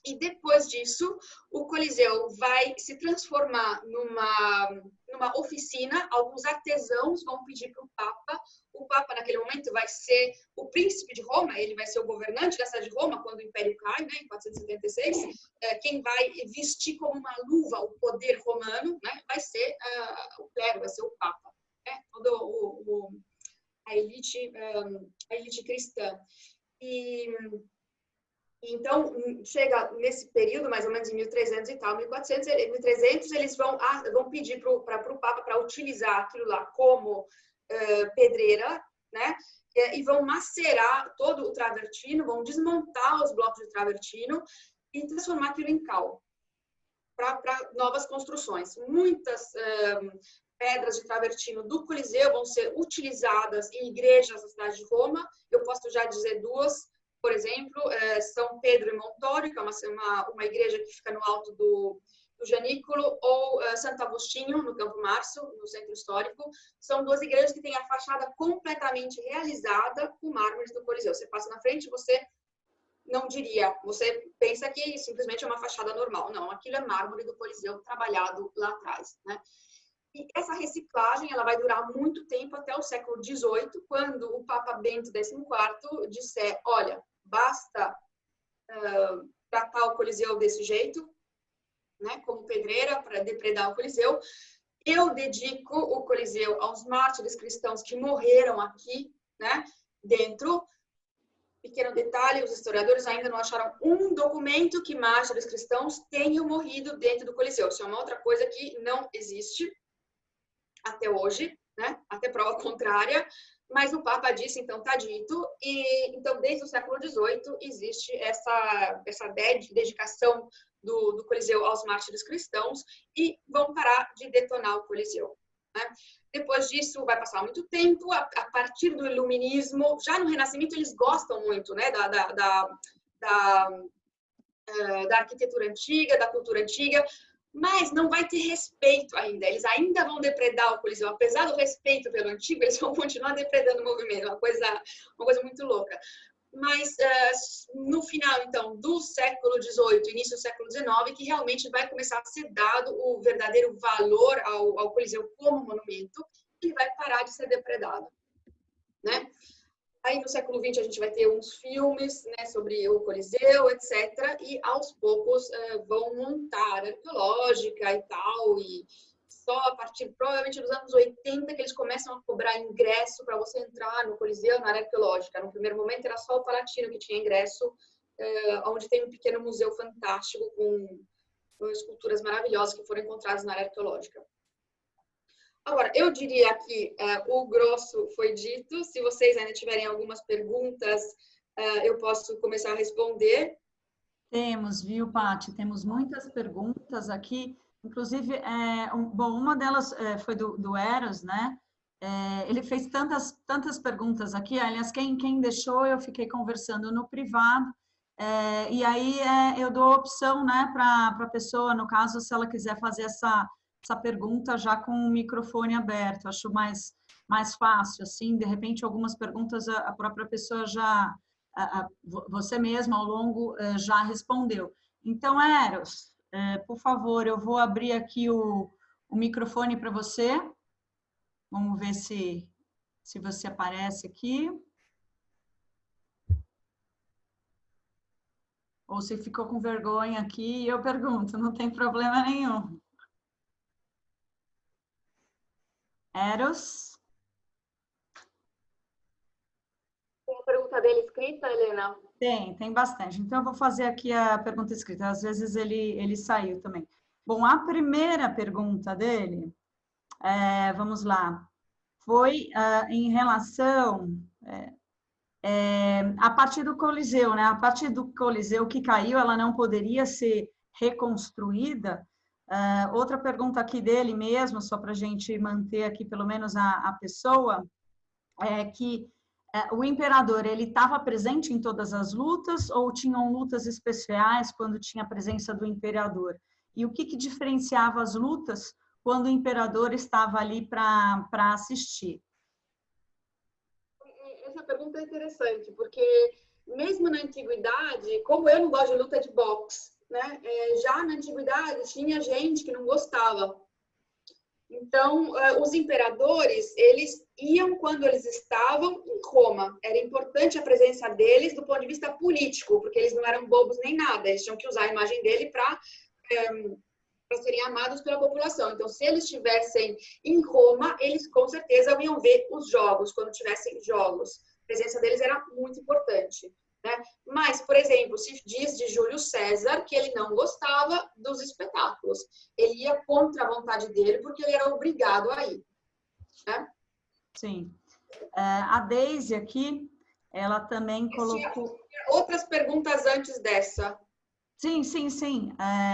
E depois disso, o Coliseu vai se transformar numa oficina. Alguns artesãos vão pedir para o Papa. O Papa, naquele momento, vai ser o príncipe de Roma. Ele vai ser o governante da cidade de Roma, quando o Império cai, né, em 476. Quem vai vestir como uma luva o poder romano, né, vai ser o clero, vai ser o Papa. Né, toda a elite cristã. Então, chega nesse período, mais ou menos em 1300 e tal, 1400, 1300, eles vão pedir para o Papa para utilizar aquilo lá como pedreira, né? E vão macerar todo o travertino, vão desmontar os blocos de travertino e transformar aquilo em cal para novas construções. Muitas pedras de travertino do Coliseu vão ser utilizadas em igrejas da cidade de Roma. Eu posso já dizer duas. Por exemplo, São Pedro e Montório, que é uma igreja que fica no alto do Janículo, ou Santo Agostinho, no Campo Márcio, no centro histórico. São duas igrejas que têm a fachada completamente realizada com mármores do Coliseu. Você passa na frente, você não diria, você pensa que simplesmente é uma fachada normal. Não, aquilo é mármore do Coliseu trabalhado lá atrás, né? E essa reciclagem ela vai durar muito tempo, até o século XVIII, quando o Papa Bento XIV disser, olha, basta tratar o Coliseu desse jeito, né, como pedreira para depredar o Coliseu. Eu dedico o Coliseu aos mártires cristãos que morreram aqui, né, dentro. Pequeno detalhe, os historiadores ainda não acharam um documento que mártires cristãos tenham morrido dentro do Coliseu. Isso é uma outra coisa que não existe até hoje, né? Até prova contrária. Mas o Papa disse, então, está dito. E então, desde o século XVIII, existe essa dedicação do Coliseu aos mártires cristãos e vão parar de detonar o Coliseu, né? Depois disso, vai passar muito tempo, a partir do Iluminismo, já no Renascimento eles gostam muito, né, da arquitetura antiga, da cultura antiga, mas não vai ter respeito ainda. Eles ainda vão depredar o Coliseu. Apesar do respeito pelo antigo, eles vão continuar depredando o movimento. Uma coisa muito louca. Mas no final, então, do século XVIII, início do século XIX, que realmente vai começar a ser dado o verdadeiro valor ao Coliseu como monumento, ele vai parar de ser depredado, né? Aí no século XX a gente vai ter uns filmes, né, sobre o Coliseu, etc. E aos poucos vão montar a arqueológica e tal. E só a partir, provavelmente, dos anos 80 que eles começam a cobrar ingresso para você entrar no Coliseu, na área arqueológica. No primeiro momento era só o Palatino que tinha ingresso, onde tem um pequeno museu fantástico com esculturas maravilhosas que foram encontradas na área arqueológica. Agora, eu diria que o grosso foi dito. Se vocês ainda tiverem algumas perguntas, eu posso começar a responder. Temos, viu, Paty? Temos muitas perguntas aqui. Inclusive, bom, uma delas foi do Eros, né? Ele fez tantas perguntas aqui. Aliás, quem deixou, eu fiquei conversando no privado. E aí eu dou a opção, né, para a pessoa, no caso, se ela quiser fazer essa pergunta já com o microfone aberto. Acho mais fácil, assim, de repente, algumas perguntas a própria pessoa já, você mesma, ao longo, já respondeu. Então, Eros, por favor, eu vou abrir aqui o microfone para você. Vamos ver se você aparece aqui. Ou se ficou com vergonha aqui, eu pergunto, não tem problema nenhum. Eros? Tem a pergunta dele escrita, Helena? Tem bastante. Então, eu vou fazer aqui a pergunta escrita. Às vezes ele saiu também. Bom, a primeira pergunta dele, vamos lá, foi em relação a partir do Coliseu, né? A partir do Coliseu que caiu, ela não poderia ser reconstruída. Outra pergunta aqui dele mesmo, só para a gente manter aqui pelo menos a pessoa, é que o imperador, ele estava presente em todas as lutas ou tinham lutas especiais quando tinha a presença do imperador? E o que diferenciava as lutas quando o imperador estava ali para assistir? Essa pergunta é interessante, porque mesmo na antiguidade, como eu não gosto de luta de boxe, né? Já na antiguidade tinha gente que não gostava. Então, os imperadores, eles iam quando eles estavam em Roma. Era importante a presença deles do ponto de vista político, porque eles não eram bobos nem nada. Eles tinham que usar a imagem dele para serem amados pela população. Então, se eles estivessem em Roma, eles com certeza iam ver os jogos, quando tivessem jogos. A presença deles era muito importante. Né? Mas, por exemplo, se diz de Júlio César que ele não gostava dos espetáculos. Ele ia contra a vontade dele porque ele era obrigado a ir. Né? Sim. A Deise aqui, ela também colocou... Outras perguntas antes dessa. Sim.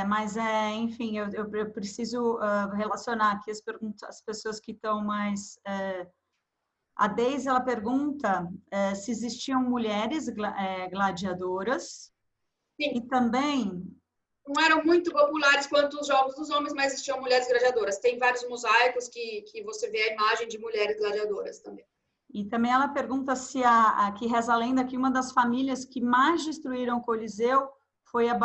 Mas, enfim, eu preciso relacionar aqui as pessoas que estão mais... A Deise, ela pergunta se existiam mulheres gladiadoras. Sim. E também... Não eram muito populares quanto os jogos dos homens, mas existiam mulheres gladiadoras. Tem vários mosaicos que você vê a imagem de mulheres gladiadoras também. E também ela pergunta se aqui reza a lenda que uma das famílias que mais destruíram o Coliseu foi a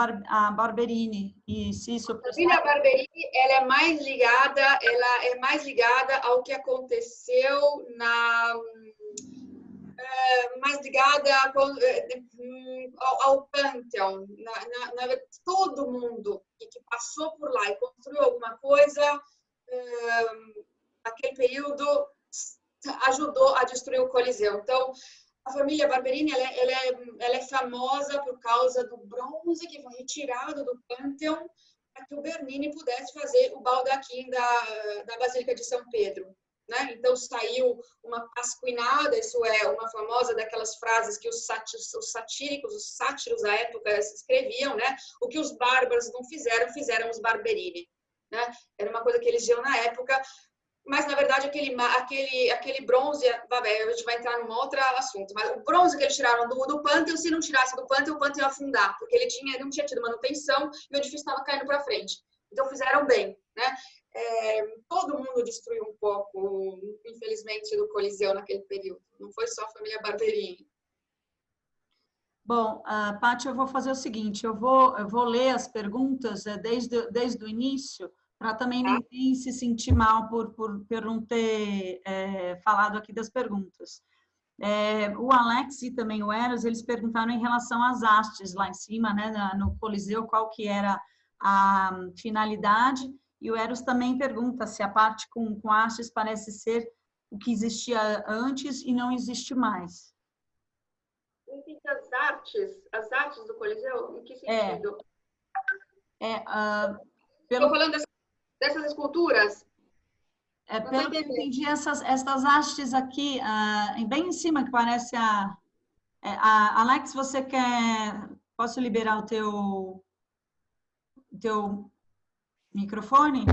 Barberini. E se isso... A família Barberini, ela é mais ligada ao que aconteceu mais ligada ao Pantheon. Todo mundo que passou por lá e construiu alguma coisa naquele período ajudou a destruir o Coliseu. Então, a família Barberini ela é famosa por causa do bronze que foi retirado do Pantheon para que o Bernini pudesse fazer o baldaquim da Basílica de São Pedro. Né? Então, saiu uma pasquinada, isso é uma famosa daquelas frases que os satíricos, os sátiros da época escreviam, né? O que os bárbaros não fizeram, fizeram os Barberini. Né? Era uma coisa que eles diziam na época, mas, na verdade, aquele bronze, a gente vai entrar num outro assunto, mas o bronze que eles tiraram do Pantheon, se não tirasse do Pantheon, o Pantheon ia afundar, porque ele não tinha tido manutenção e o edifício estava caindo para frente. Então, fizeram bem, né? Todo mundo destruiu um pouco, infelizmente, do Coliseu naquele período. Não foi só a família Barberini. Bom, Paty, eu vou fazer o seguinte, eu vou ler as perguntas desde o início, para também ninguém se sentir mal por não ter falado aqui das perguntas. O Alex e também o Eros, eles perguntaram em relação às hastes lá em cima, né, no Coliseu, qual que era a finalidade, e o Eros também pergunta se a parte com hastes parece ser o que existia antes e não existe mais. As artes do Coliseu? Em que sentido? Estou falando dessas esculturas? Pelo que eu entendi, essas hastes aqui, bem em cima, que parece Alex, você quer... Posso liberar o teu microfone?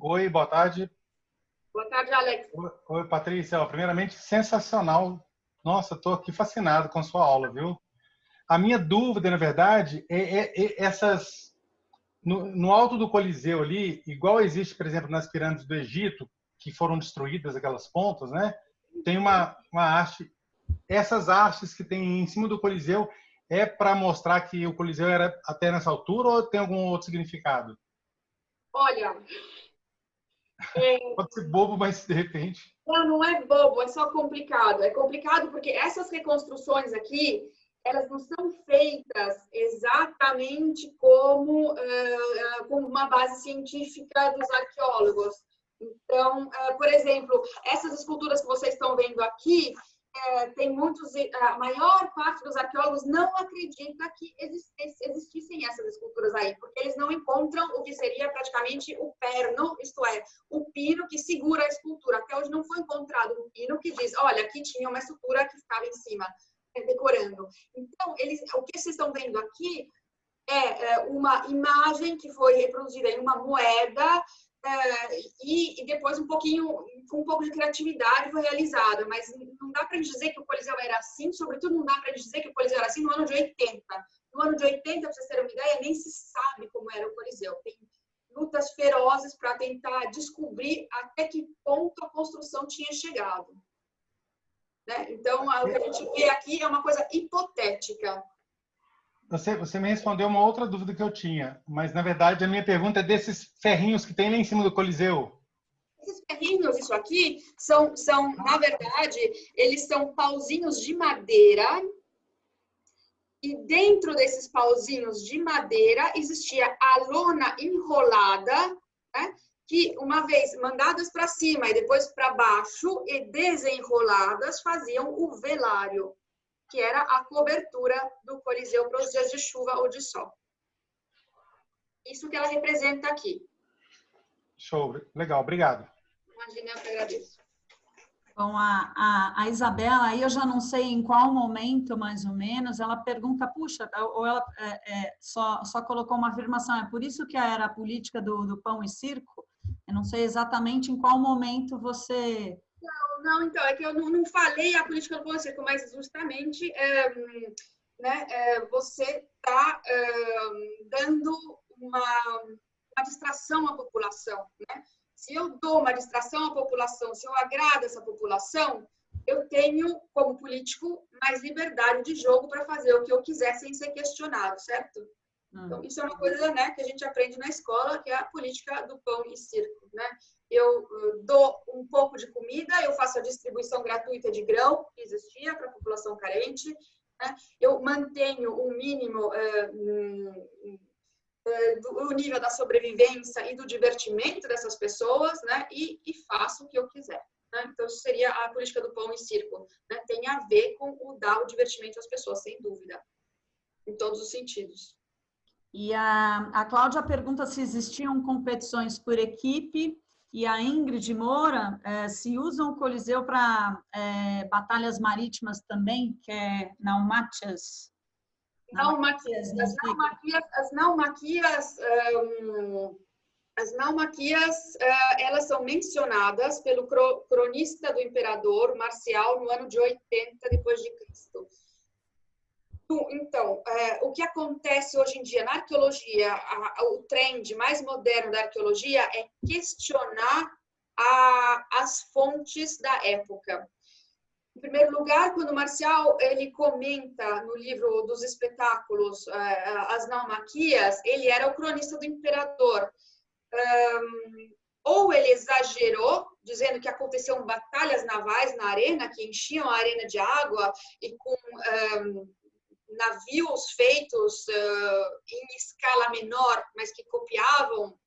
Oi, boa tarde. Boa tarde, Alex. Oi, Patrícia. Primeiramente, sensacional. Nossa, estou aqui fascinado com a sua aula, viu? A minha dúvida, na verdade, é essas... No alto do Coliseu ali, igual existe, por exemplo, nas pirâmides do Egito, que foram destruídas aquelas pontas, né? Tem uma haste. Essas hastes que tem em cima do Coliseu é para mostrar que o Coliseu era até nessa altura ou tem algum outro significado? Olha... Pode ser bobo, mas de repente... Não é bobo, é só complicado. É complicado porque essas reconstruções aqui, elas não são feitas exatamente como uma base científica dos arqueólogos. Então, por exemplo, essas esculturas que vocês estão vendo aqui, tem muitos, a maior parte dos arqueólogos não acredita que existissem essas esculturas aí, porque eles não encontram o que seria praticamente o perno, isto é, o pino que segura a escultura. Até hoje não foi encontrado um pino que diz, olha, aqui tinha uma estrutura que ficava em cima, decorando. Então, o que vocês estão vendo aqui é uma imagem que foi reproduzida em uma moeda, e depois com um pouco de criatividade foi realizada, mas não dá para dizer que o Coliseu era assim, sobretudo não dá para dizer que o Coliseu era assim no ano de 80. No ano de 80, para vocês terem uma ideia, nem se sabe como era o Coliseu. Tem lutas ferozes para tentar descobrir até que ponto a construção tinha chegado. Né? Então, o que a gente vê aqui é uma coisa hipotética. Você me respondeu uma outra dúvida que eu tinha, mas na verdade a minha pergunta é desses ferrinhos que tem lá em cima do Coliseu. Esses ferrinhos, isso aqui, são na verdade, eles são pauzinhos de madeira, e dentro desses pauzinhos de madeira existia a lona enrolada, né, que uma vez mandadas para cima e depois para baixo e desenroladas faziam o velário, que era a cobertura do Coliseu para os dias de chuva ou de sol. Isso que ela representa aqui. Show, legal, obrigado. Imagina, eu que agradeço. Bom, a Isabela, aí eu já não sei em qual momento, mais ou menos, ela pergunta, puxa, ou ela só colocou uma afirmação, é por isso que era a política do pão e circo? Eu não sei exatamente em qual momento você... Não, então, é que eu não falei a política do pão e circo, mas justamente você está dando uma distração à população, né? Se eu dou uma distração à população, se eu agrado essa população, eu tenho, como político, mais liberdade de jogo para fazer o que eu quiser sem ser questionado, certo? Então, isso é uma coisa, né, que a gente aprende na escola, que é a política do pão e circo, né? Eu dou um pouco de comida, eu faço a distribuição gratuita de grão, que existia para a população carente, né? Eu mantenho um mínimo do nível da sobrevivência e do divertimento dessas pessoas, né? E faço o que eu quiser. Né? Então, isso seria a política do pão e circo. Né? Tem a ver com dar o divertimento às pessoas, sem dúvida, em todos os sentidos. E a Cláudia pergunta se existiam competições por equipe, e a Ingrid Moura se usam o Coliseu para batalhas marítimas também, que é naumáquias. As naumaquias, elas são mencionadas pelo cronista do imperador Marcial no ano de 80 depois de Cristo. Então, o que acontece hoje em dia na arqueologia, o trend mais moderno da arqueologia é questionar as fontes da época. Em primeiro lugar, quando Marcial ele comenta no livro dos espetáculos as naumaquias, ele era o cronista do imperador. Ou ele exagerou dizendo que aconteciam batalhas navais na arena, que enchiam a arena de água e com navios feitos em escala menor, mas que copiavam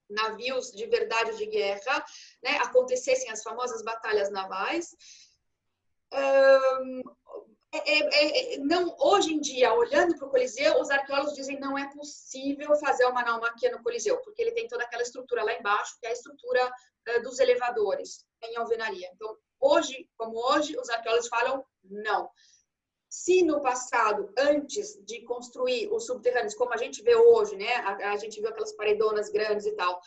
navios de verdade de guerra, né, acontecessem as famosas batalhas navais. Não, hoje em dia, olhando para o Coliseu, os arqueólogos dizem que não é possível fazer uma naumaquia no Coliseu, porque ele tem toda aquela estrutura lá embaixo, que é a estrutura dos elevadores em alvenaria. Então, hoje, como hoje, os arqueólogos falam não. Se no passado, antes de construir os subterrâneos, como a gente vê hoje, né, a gente viu aquelas paredonas grandes e tal,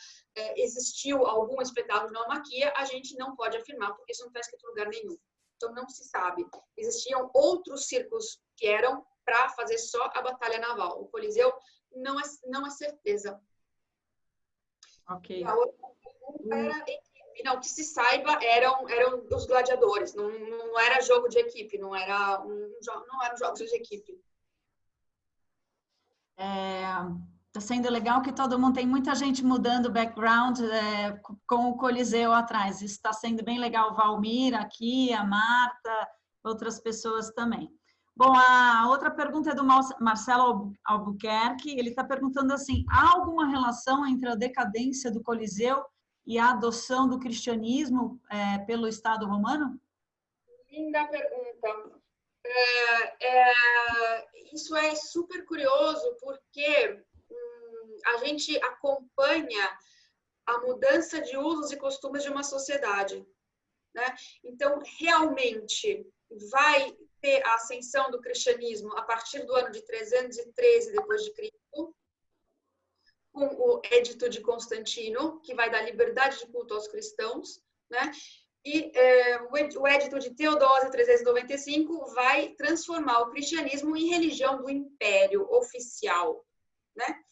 existiu algum espetáculo de naumaquia, a gente não pode afirmar, porque isso não está escrito em lugar nenhum. Então, não se sabe. Existiam outros circos que eram para fazer só a batalha naval. O Coliseu não é certeza. Ok. E a outra pergunta era equipe. Não, que se saiba, eram os gladiadores. Não era jogo de equipe, não eram jogos de equipe. Está sendo legal que todo mundo, tem muita gente mudando o background com o Coliseu atrás. Isso está sendo bem legal. Valmir aqui, a Marta, outras pessoas também. Bom, a outra pergunta é do Marcelo Albuquerque. Ele está perguntando assim, há alguma relação entre a decadência do Coliseu e a adoção do cristianismo pelo Estado romano? Linda pergunta. Isso é super curioso, porque a gente acompanha a mudança de usos e costumes de uma sociedade, né? Então, realmente, vai ter a ascensão do cristianismo a partir do ano de 313 depois de Cristo, com o Edito de Constantino, que vai dar liberdade de culto aos cristãos, né? E o Edito de Teodósio, 395, vai transformar o cristianismo em religião do império oficial, né?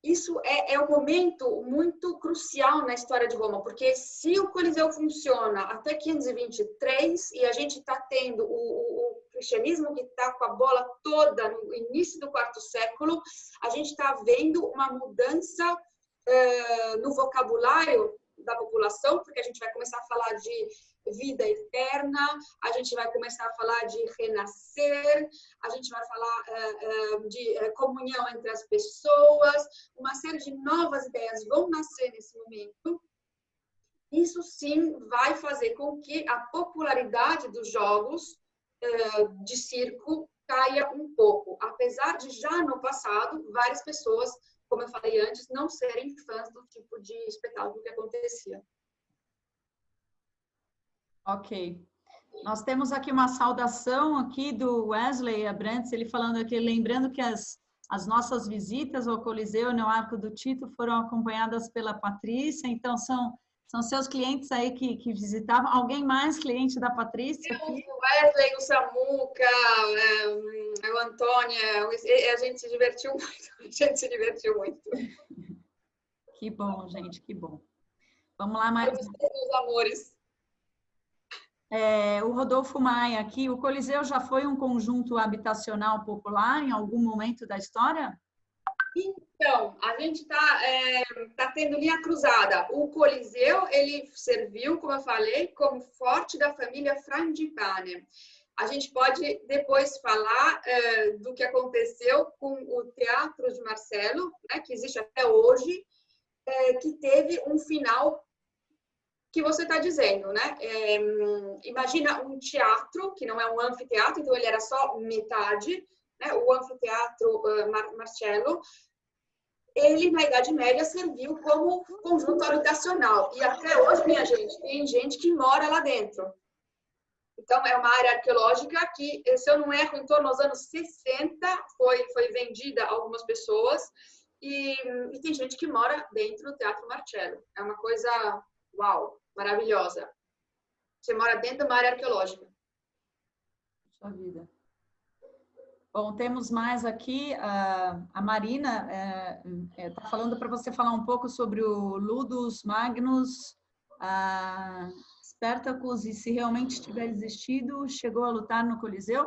Isso é um momento muito crucial na história de Roma, porque se o Coliseu funciona até 523 e a gente está tendo o cristianismo que está com a bola toda no início do quarto século, a gente está vendo uma mudança no vocabulário da população, porque a gente vai começar a falar de vida eterna, a gente vai começar a falar de renascer, a gente vai falar de comunhão entre as pessoas, uma série de novas ideias vão nascer nesse momento. Isso sim vai fazer com que a popularidade dos jogos de circo caia um pouco, apesar de já no passado várias pessoas, como eu falei antes, não serem fãs do tipo de espetáculo que acontecia. Ok. Nós temos aqui uma saudação aqui do Wesley Abrantes, ele falando aqui, lembrando que as nossas visitas ao Coliseu no Arco do Tito foram acompanhadas pela Patrícia, então são seus clientes aí que visitavam. Alguém mais cliente da Patrícia? O Wesley, o Samuca, o Antônio, a gente se divertiu muito. Que bom, gente, que bom. Vamos lá, mais. Meus amores. O Rodolfo Maia aqui, o Coliseu já foi um conjunto habitacional popular em algum momento da história? Então, a gente tá tendo linha cruzada. O Coliseu, ele serviu, como eu falei, como forte da família Frangipane. A gente pode depois falar do que aconteceu com o Teatro de Marcelo, né, que existe até hoje, que teve um final que você está dizendo, né? Imagina um teatro, que não é um anfiteatro, então ele era só metade, né? O anfiteatro Marcello, ele na Idade Média serviu como conjunto habitacional. E até hoje, minha gente, tem gente que mora lá dentro. Então, é uma área arqueológica que, se eu não erro, em torno dos anos 60, foi vendida a algumas pessoas. E tem gente que mora dentro do Teatro Marcello. É uma coisa, uau, maravilhosa. Você mora dentro de uma área arqueológica. Puxa vida. Bom, temos mais aqui, a Marina está falando para você falar um pouco sobre o Ludus Magnus Spartacus e se realmente tiver existido, chegou a lutar no Coliseu?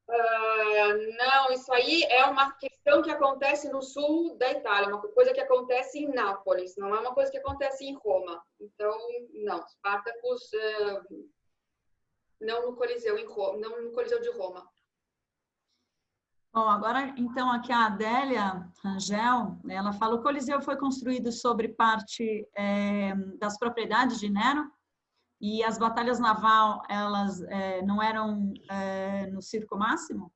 Não, isso aí é uma questão que acontece no sul da Itália, uma coisa que acontece em Nápoles, não é uma coisa que acontece em Roma. Então, não, Spartacus não no Coliseu em Roma, não no Coliseu de Roma. Bom, agora, então, aqui a Adélia Rangel, ela fala, o Coliseu foi construído sobre parte das propriedades de Nero e as batalhas naval, elas não eram no Circo Máximo?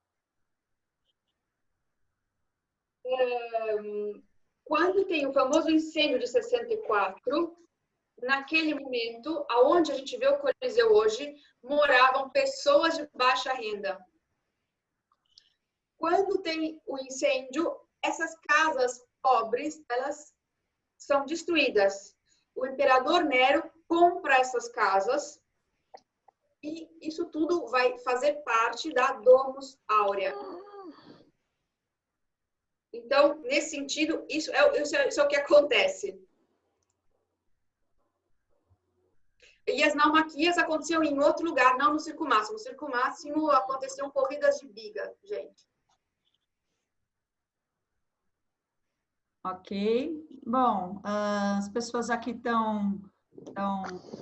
Quando tem o famoso incêndio de 64, naquele momento, aonde a gente vê o Coliseu hoje, moravam pessoas de baixa renda. Quando tem o incêndio, essas casas pobres, elas são destruídas. O imperador Nero compra essas casas e isso tudo vai fazer parte da Domus Áurea. Então, nesse sentido, isso é o que acontece. E as naumaquias aconteciam em outro lugar, não no Circo Máximo. No Circo Máximo aconteciam corridas de biga, gente. Ok. Bom, as pessoas aqui estão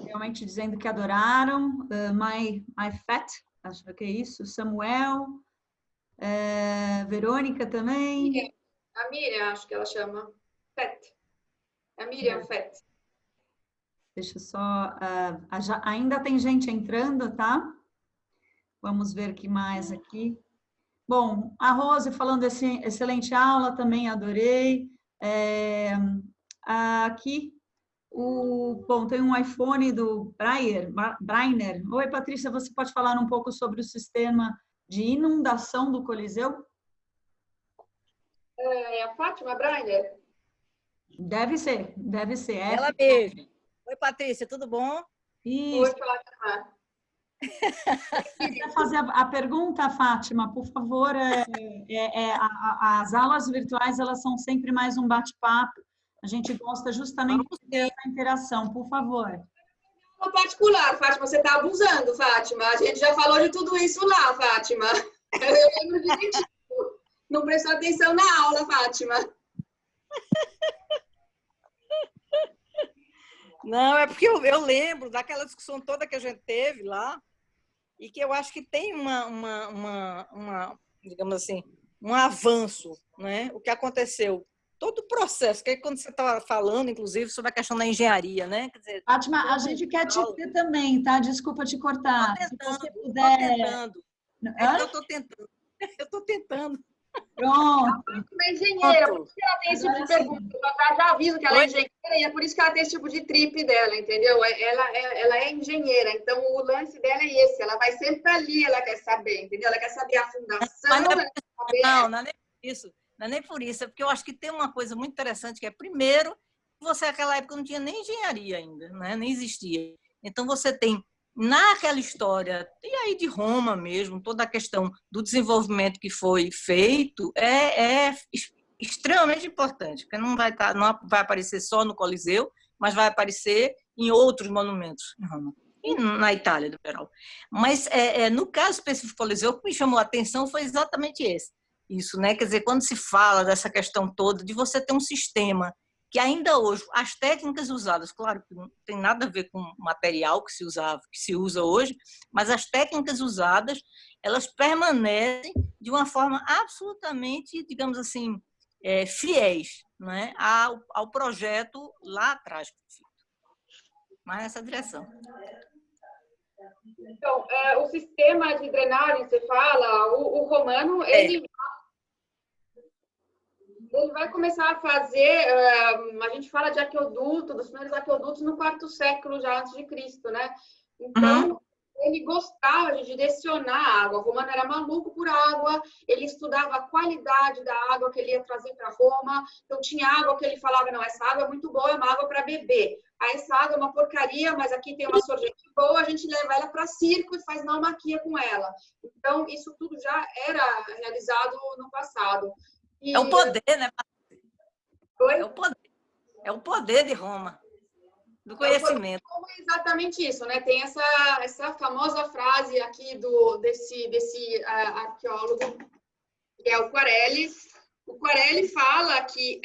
realmente dizendo que adoraram. My Fat, acho que é isso. Samuel. Verônica também. A Miriam, acho que ela chama. Fat. A Miriam Fat. Deixa eu só... ainda tem gente entrando, tá? Vamos ver o que mais aqui. Bom, a Rose falando assim, excelente aula, também adorei. Aqui, bom, tem um iPhone do Brainer. Oi, Patrícia, você pode falar um pouco sobre o sistema de inundação do Coliseu? É a Fátima Brainer? Deve ser, deve ser. Ela mesmo. Oi, Patrícia, tudo bom? Isso. Oi, Fátima. Quer fazer a pergunta, Fátima, por favor? As aulas virtuais, elas são sempre mais um bate-papo. A gente gosta justamente dessa interação, por favor. No particular, Fátima, você está abusando, Fátima. A gente já falou de tudo isso lá, Fátima. Eu lembro direitinho. Não prestou atenção na aula, Fátima. Não, é porque eu lembro daquela discussão toda que a gente teve lá e que eu acho que tem digamos assim, um avanço, né? O que aconteceu. Todo o processo, que é quando você estava falando, inclusive, sobre a questão da engenharia, né? Quer dizer, Fátima, a gente quer te ter também, tá? Desculpa te cortar. Estou tentando, Se você puder... Eu estou tentando. Pronto. Ela é engenheira, por isso que ela tem esse tipo de pergunta. Eu já aviso que ela é engenheira e é por isso que ela tem esse tipo de trip dela, entendeu? Ela é engenheira, então o lance dela é esse. Ela vai sempre ali, ela quer saber, entendeu? Ela quer saber a fundação, ela quer saber... Não é nem por isso. Não é nem por isso, é porque eu acho que tem uma coisa muito interessante, que é, primeiro, você naquela época não tinha nem engenharia ainda, né? Nem existia. Então, você tem, naquela história, e aí de Roma mesmo, toda a questão do desenvolvimento que foi feito é extremamente importante, porque não vai aparecer só no Coliseu, mas vai aparecer em outros monumentos em Roma. E na Itália, no geral. Mas, no caso específico do Coliseu, o que me chamou a atenção foi exatamente isso, né? Quer dizer, quando se fala dessa questão toda, de você ter um sistema que ainda hoje, as técnicas usadas, claro que não tem nada a ver com o material que se usa hoje, mas as técnicas usadas, elas permanecem de uma forma absolutamente, digamos assim, fiéis, né? ao projeto lá atrás. Mas nessa direção. Então, o sistema de drenagem, você fala, o romano, ele vai começar a fazer, a gente fala de aqueduto, dos primeiros aquedutos no 4º século já antes de Cristo, né? Então, ele gostava de direcionar a água. O romano era maluco por água, ele estudava a qualidade da água que ele ia trazer para Roma. Então, tinha água que ele falava, não, essa água é muito boa, é uma água para beber. Ah, essa água é uma porcaria, mas aqui tem uma sorvete boa, a gente leva ela para circo e faz naumaquia com ela. Então, isso tudo já era realizado no passado. É o poder, né? Oi? É o poder de Roma. do conhecimento. É exatamente isso, né? Tem essa famosa frase aqui desse arqueólogo, que é o Quarelli. O Quarelli fala que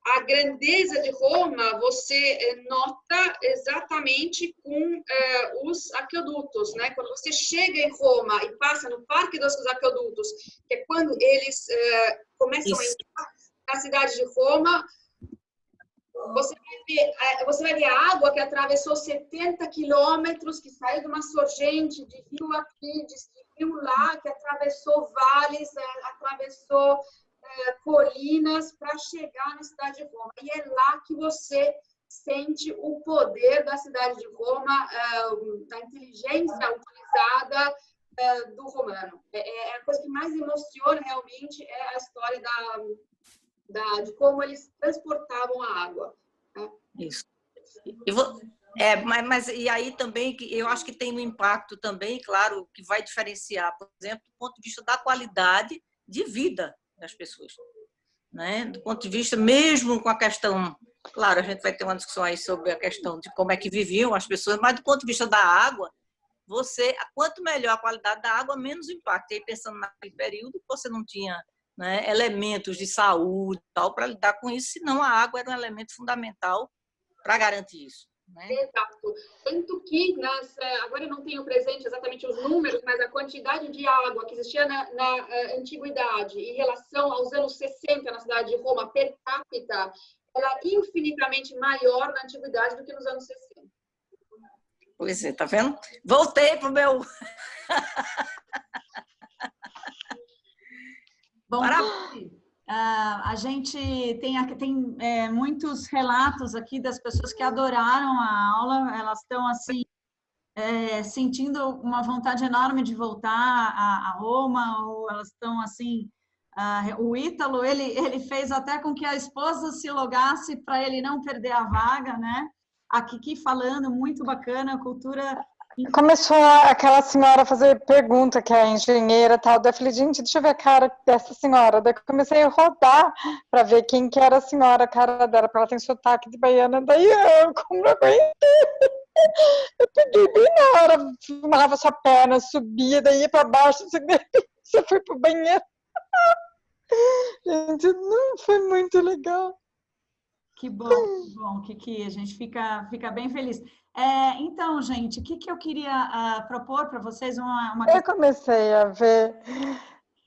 a grandeza de Roma você nota exatamente com os aquedutos, né? Quando você chega em Roma e passa no Parque dos Aquedutos, que é quando eles começam a entrar na cidade de Roma, você vai ver a água que atravessou 70 quilômetros, que saiu de uma sorgente de rio aqui, de rio lá, que atravessou vales, atravessou colinas para chegar na cidade de Roma. E é lá que você sente o poder da cidade de Roma, da inteligência utilizada do romano. A coisa que mais emociona realmente é a história de como eles transportavam a água. Né? Isso. Mas e aí também, eu acho que tem um impacto também, claro, que vai diferenciar, por exemplo, do ponto de vista da qualidade de vida das pessoas. Né? Do ponto de vista, mesmo com a questão, claro, a gente vai ter uma discussão aí sobre a questão de como é que viviam as pessoas, mas do ponto de vista da água, quanto melhor a qualidade da água, menos impacto. E aí, pensando naquele período, você não tinha, né, elementos de saúde tal para lidar com isso, senão a água era um elemento fundamental para garantir isso. Né? Exato. Tanto que, agora eu não tenho presente exatamente os números, mas a quantidade de água que existia na antiguidade em relação aos anos 60 na cidade de Roma, per capita, era infinitamente maior na antiguidade do que nos anos 60. Pois é, tá vendo? Voltei pro meu... Bom, a gente tem muitos relatos aqui das pessoas que adoraram a aula, elas estão assim sentindo uma vontade enorme de voltar a Roma, ou elas estão assim, o Ítalo, ele fez até com que a esposa se logasse para ele não perder a vaga, né? A Kiki falando, muito bacana, cultura... Começou aquela senhora a fazer pergunta, que é a engenheira e tal, daí eu falei, gente, deixa eu ver a cara dessa senhora, daí eu comecei a rodar para ver quem que era a senhora, a cara dela, porque ela tem sotaque de baiana, daí eu, como não aguentei, eu peguei bem na hora, filmava sua perna, subia, daí ia para baixo, assim, você foi pro banheiro. Gente, não, foi muito legal. Que bom, Kiki, a gente fica bem feliz. Então, gente, o que eu queria propor para vocês? Eu comecei a ver,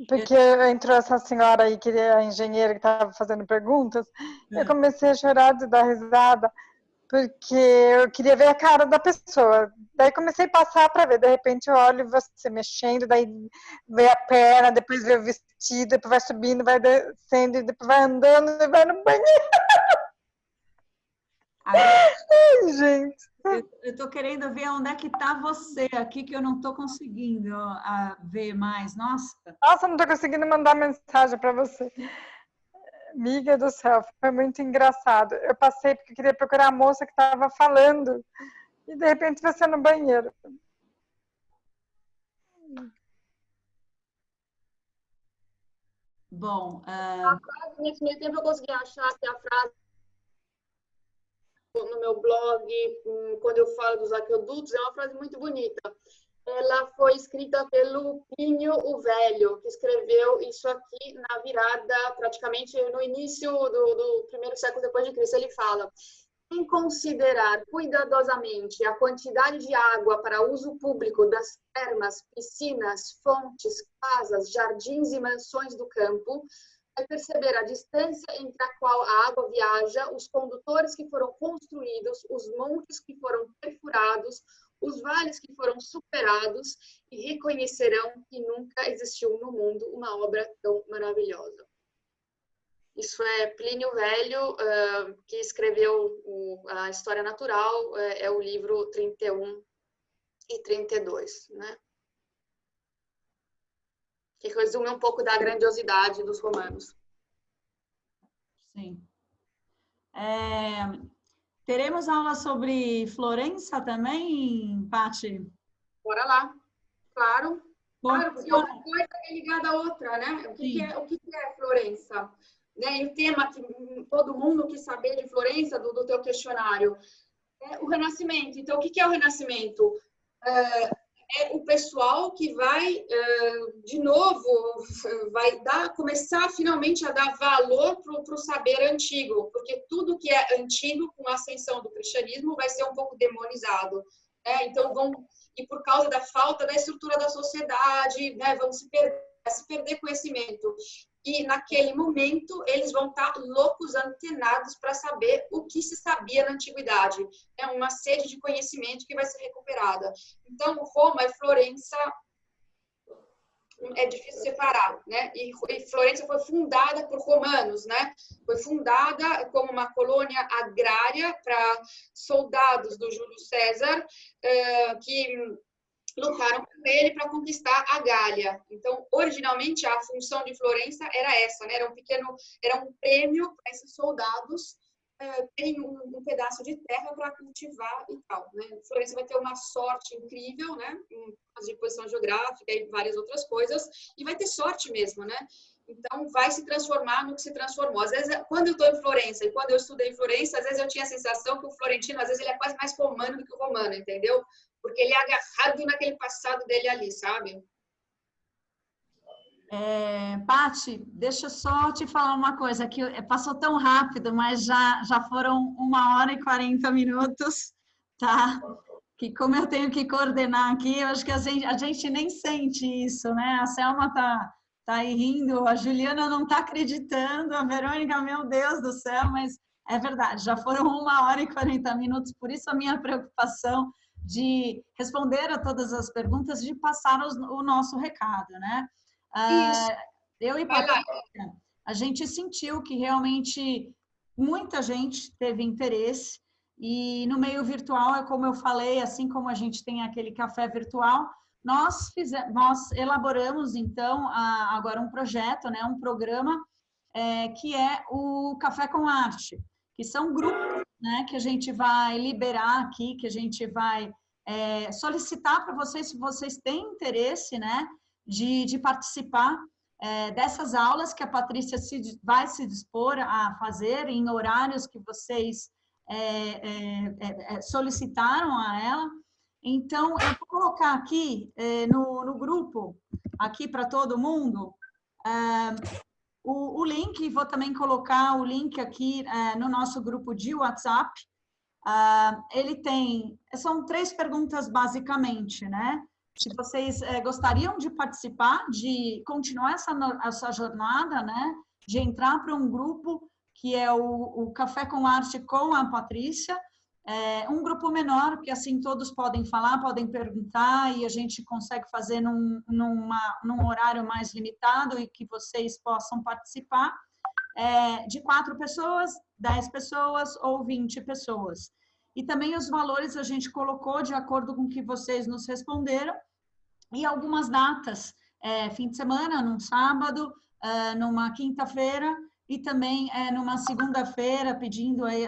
porque entrou essa senhora aí, que é a engenheira que estava fazendo perguntas, eu comecei a chorar de dar risada, porque eu queria ver a cara da pessoa. Daí comecei a passar para ver, de repente eu olho você mexendo, daí vê a perna, depois vê o vestido, depois vai subindo, vai descendo, depois vai andando e vai no banheiro. Ai, gente. Eu estou querendo ver onde é que está você aqui, que eu não estou conseguindo ver mais. Nossa, não estou conseguindo mandar mensagem para você. Amiga do céu, foi muito engraçado. Eu passei porque eu queria procurar a moça que estava falando e de repente você no banheiro. bom. A frase, nesse meio tempo, eu consegui achar que a frase no meu blog, quando eu falo dos aquedutos, é uma frase muito bonita. Ela foi escrita pelo Plínio o Velho, que escreveu isso aqui na virada, praticamente no início do primeiro século depois de Cristo. Ele fala: em considerar cuidadosamente a quantidade de água para uso público das termas, piscinas, fontes, casas, jardins e mansões do campo, vai perceber a distância entre a qual a água viaja, os condutores que foram construídos, os montes que foram perfurados, os vales que foram superados, e reconhecerão que nunca existiu no mundo uma obra tão maravilhosa. Isso é Plínio Velho, que escreveu a História Natural, é o livro 31 e 32, né? Que resume um pouco da grandiosidade dos romanos. Sim. Teremos aula sobre Florença também, Paty? Bora lá. Claro, porque uma coisa é ligada à outra, né? O que é Florença? né? E o tema que todo mundo quis saber de Florença, do teu questionário, é o Renascimento. Então, o que é o Renascimento? É o pessoal que vai, de novo, vai começar finalmente a dar valor para o saber antigo, porque tudo que é antigo, com a ascensão do cristianismo, vai ser um pouco demonizado. Então, e por causa da falta da estrutura da sociedade, né, vão se perder conhecimento. E naquele momento eles vão estar loucos, antenados para saber o que se sabia na antiguidade. É uma sede de conhecimento que vai ser recuperada. Então, Roma e Florença é difícil separar, né? E Florença foi fundada por romanos, né? Foi fundada como uma colônia agrária para soldados do Júlio César, que lutaram com ele para conquistar a Gália. Então, originalmente, a função de Florença era essa, né? Era um prêmio para esses soldados terem um pedaço de terra para cultivar e tal, né? Florença vai ter uma sorte incrível, né? De posição geográfica e várias outras coisas, e vai ter sorte mesmo, né? Então, vai se transformar no que se transformou. Às vezes, quando eu estou em Florença e quando eu estudei em Florença, às vezes eu tinha a sensação que o florentino, às vezes, ele é quase mais romano do que o romano, entendeu? Porque ele é agarrado naquele passado dele ali, sabe? Pati, deixa eu só te falar uma coisa, que passou tão rápido, mas já foram 1h e 40 minutos, tá? Que como eu tenho que coordenar aqui, eu acho que a gente nem sente isso, né? A Selma tá aí rindo, a Juliana não tá acreditando, a Verônica, meu Deus do céu, mas é verdade, já foram 1h e 40 minutos, por isso a minha preocupação de responder a todas as perguntas, de passar o nosso recado, né? Eu e Patrícia, a gente sentiu que realmente muita gente teve interesse, e no meio virtual, é como eu falei, assim como a gente tem aquele café virtual, nós elaboramos, então, agora um projeto, né, um programa, que é o Café com Arte, que são grupos, né, que a gente vai liberar aqui, que a gente vai solicitar para vocês, se vocês têm interesse, né, de participar dessas aulas que a Patrícia vai se dispor a fazer em horários que vocês solicitaram a ela. Então, eu vou colocar aqui no grupo, aqui para todo mundo, o link, vou também colocar o link aqui no nosso grupo de WhatsApp. São 3 perguntas basicamente, né? Se vocês gostariam de participar, de continuar essa jornada, né? De entrar para um grupo que é o Café com Arte com a Patrícia, um grupo menor, que assim todos podem falar, podem perguntar, e a gente consegue fazer num horário mais limitado e que vocês possam participar, de 4 pessoas, 10 pessoas ou 20 pessoas. E também os valores a gente colocou de acordo com o que vocês nos responderam, e algumas datas, fim de semana, num sábado, numa quinta-feira, e também numa segunda-feira, pedindo aí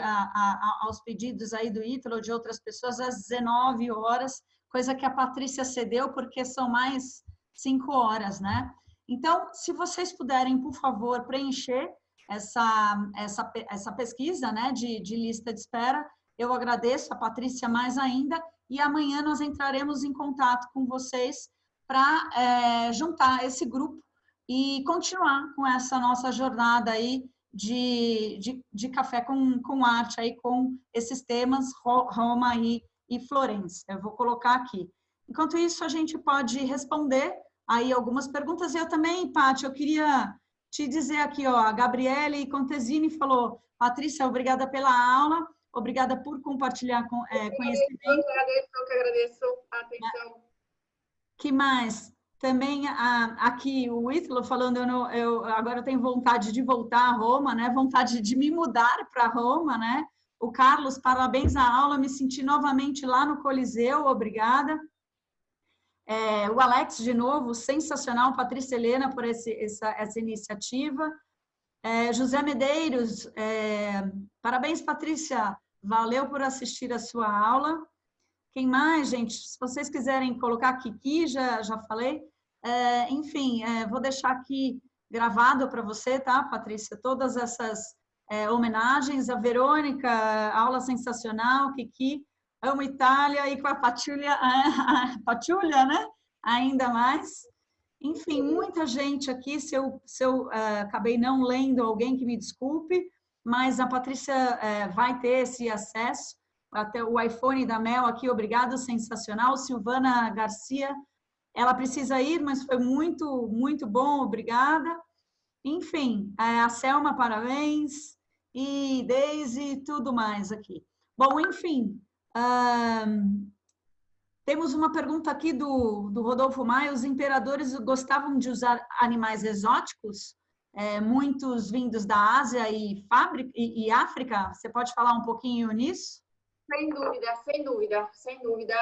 aos pedidos aí do Ítalo, de outras pessoas, às 19 horas, coisa que a Patrícia cedeu, porque são mais 5 horas, né? Então, se vocês puderem, por favor, preencher essa pesquisa, né, de lista de espera, eu agradeço a Patrícia mais ainda, e amanhã nós entraremos em contato com vocês para juntar esse grupo e continuar com essa nossa jornada aí de café com arte, aí com esses temas Roma e Florença. Eu vou colocar aqui. Enquanto isso, a gente pode responder aí algumas perguntas. E eu também, Paty, eu queria te dizer aqui, ó, a Gabriele Contesini falou: Patrícia, obrigada pela aula, obrigada por compartilhar conhecimento. Eu que agradeço a atenção. Que mais? Também aqui o Ítalo falando, agora eu tenho vontade de voltar a Roma, né? Vontade de me mudar para Roma, né? O Carlos, parabéns à aula, me senti novamente lá no Coliseu, obrigada. O Alex, de novo, sensacional, Patrícia Helena, por essa iniciativa. José Medeiros, parabéns, Patrícia, valeu por assistir a sua aula. Quem mais, gente? Se vocês quiserem colocar Kiki, já falei. Enfim, vou deixar aqui gravado para você, tá, Patrícia? Todas essas homenagens. A Verônica, aula sensacional, Kiki, amo Itália, e com a Patúlia, né? Ainda mais. Enfim, muita gente aqui, se eu acabei não lendo alguém, que me desculpe, mas a Patrícia vai ter esse acesso. Até o iPhone da Mel aqui, obrigado, sensacional. Silvana Garcia, ela precisa ir, mas foi muito, muito bom, obrigada. Enfim, a Selma, parabéns, e Daisy, tudo mais aqui. Bom, enfim, temos uma pergunta aqui do Rodolfo Maia. Os imperadores gostavam de usar animais exóticos? Muitos vindos da Ásia e África? Você pode falar um pouquinho nisso? Sem dúvida, sem dúvida, sem dúvida.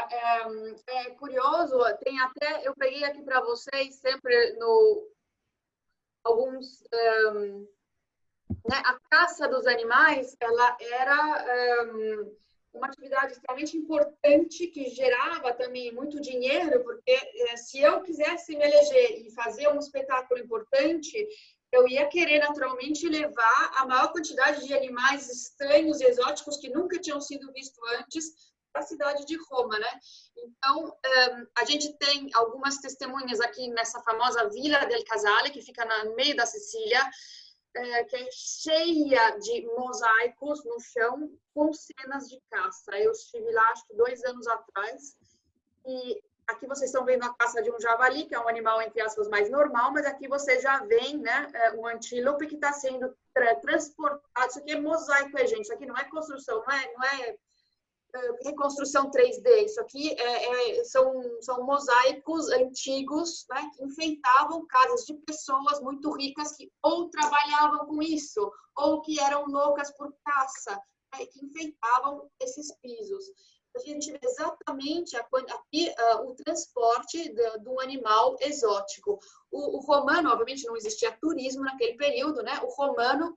É curioso, tem até, eu peguei aqui para vocês sempre alguns, né, a caça dos animais, ela era uma atividade extremamente importante que gerava também muito dinheiro, porque se eu quisesse me eleger e fazer um espetáculo importante, eu ia querer naturalmente levar a maior quantidade de animais estranhos e exóticos que nunca tinham sido vistos antes para a cidade de Roma, né? Então, a gente tem algumas testemunhas aqui nessa famosa Vila del Casale, que fica no meio da Sicília, que é cheia de mosaicos no chão com cenas de caça. Eu estive lá, acho que 2 anos atrás, e aqui vocês estão vendo a caça de um javali, que é um animal, entre aspas, mais normal, mas aqui você já vê, né, um antílope que está sendo transportado. Isso aqui é mosaico, gente. Isso aqui não é construção, não é reconstrução 3D. Isso aqui são mosaicos antigos, né, que enfeitavam casas de pessoas muito ricas que ou trabalhavam com isso, ou que eram loucas por caça, né, que enfeitavam esses pisos. A gente vê exatamente aqui o transporte do animal exótico. O romano, obviamente, não existia turismo naquele período, né? O romano,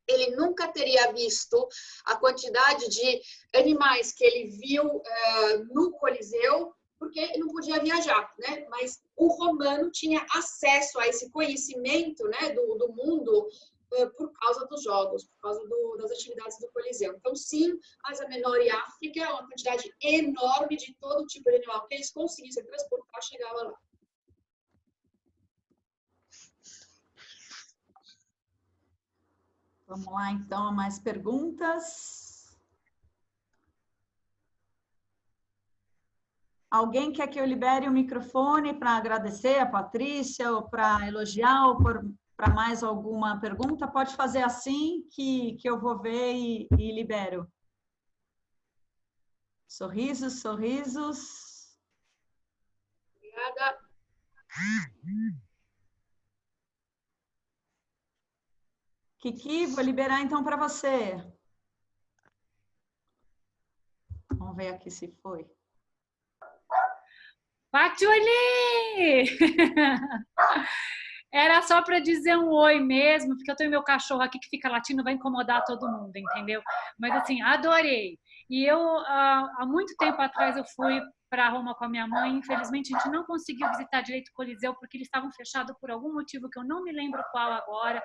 ele nunca teria visto a quantidade de animais que ele viu no Coliseu, porque ele não podia viajar, né? Mas o romano tinha acesso a esse conhecimento, né, do mundo por causa dos jogos, por causa das atividades do Coliseu. Então, sim, Ásia Menor e África, uma quantidade enorme de todo tipo de animal que eles conseguissem transportar, chegava lá. Vamos lá, então, mais perguntas? Alguém quer que eu libere o microfone para agradecer a Patrícia, ou para elogiar, ou para mais alguma pergunta? Pode fazer assim que eu vou ver e libero. Sorrisos, sorrisos. Obrigada. Kiki, vou liberar então para você. Vamos ver aqui se foi. Patuli! Era só para dizer um oi mesmo, porque eu tenho meu cachorro aqui que fica latindo, vai incomodar todo mundo, entendeu? Mas assim, adorei. E eu, há muito tempo atrás, eu fui para Roma com a minha mãe. Infelizmente, a gente não conseguiu visitar direito o Coliseu, porque eles estavam fechados por algum motivo que eu não me lembro qual agora,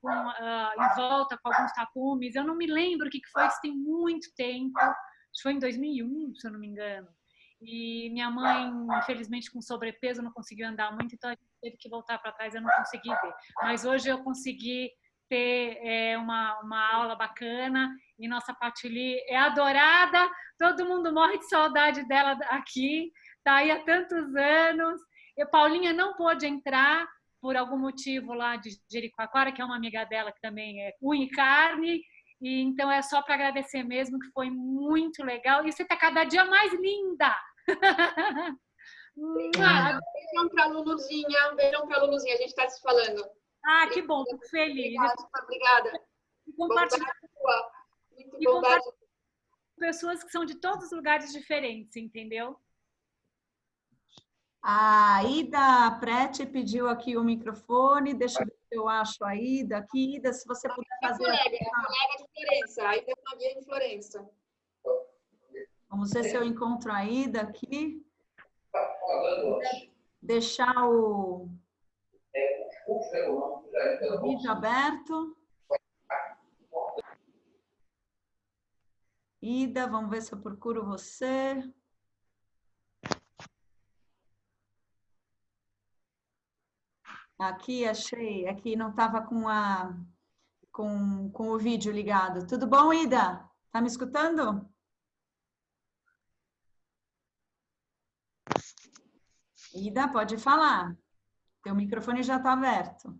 em volta com alguns tapumes. Eu não me lembro o que foi, isso tem muito tempo. Acho que foi em 2001, se eu não me engano. E minha mãe, infelizmente, com sobrepeso, não conseguiu andar muito, então a gente teve que voltar para trás, eu não consegui ver. Mas hoje eu consegui ter uma aula bacana, e nossa Patuli é adorada, todo mundo morre de saudade dela aqui, tá aí há tantos anos. Paulinha não pôde entrar por algum motivo lá de Jericoacoara, que é uma amiga dela que também é unha e carne, e então é só para agradecer mesmo, que foi muito legal. E você está cada dia mais linda! Beijão para a Luluzinha, a gente está se falando. Ah, que bom, fico feliz. Obrigada. Compartilhar muito bom com pessoas que são de todos os lugares diferentes, entendeu? A Ida Prete pediu aqui o microfone. Deixa eu ver se eu acho a Ida aqui. Ida, se você puder fazer... colega de Florença. A Ida é uma guia de Florença. Vamos ver se eu encontro a Ida aqui. Deixar o Vídeo aberto. Ida, vamos ver se eu procuro você. Aqui, achei. Aqui não estava com o vídeo ligado. Tudo bom, Ida? Tá me escutando? Ida, pode falar. Teu microfone já está aberto.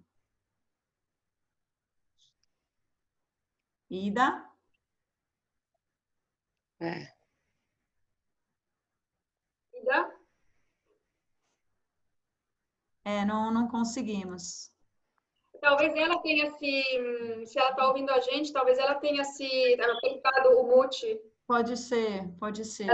Ida? Ida? Não conseguimos. Talvez ela tenha se ela está ouvindo a gente, talvez ela tenha apertado o mute. Pode ser, pode ser.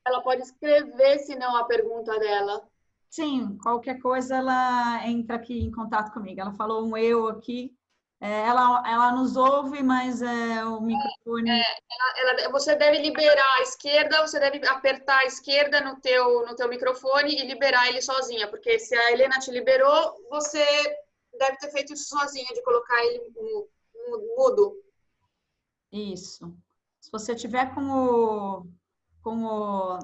Ela pode escrever, se não, a pergunta dela. Sim, qualquer coisa ela entra aqui em contato comigo. Ela falou um eu aqui. Ela nos ouve, mas o microfone... Você deve liberar a esquerda, você deve apertar a esquerda no teu microfone e liberar ele sozinha, porque se a Helena te liberou, você deve ter feito isso sozinha, de colocar ele mudo. Isso. Se você tiver com o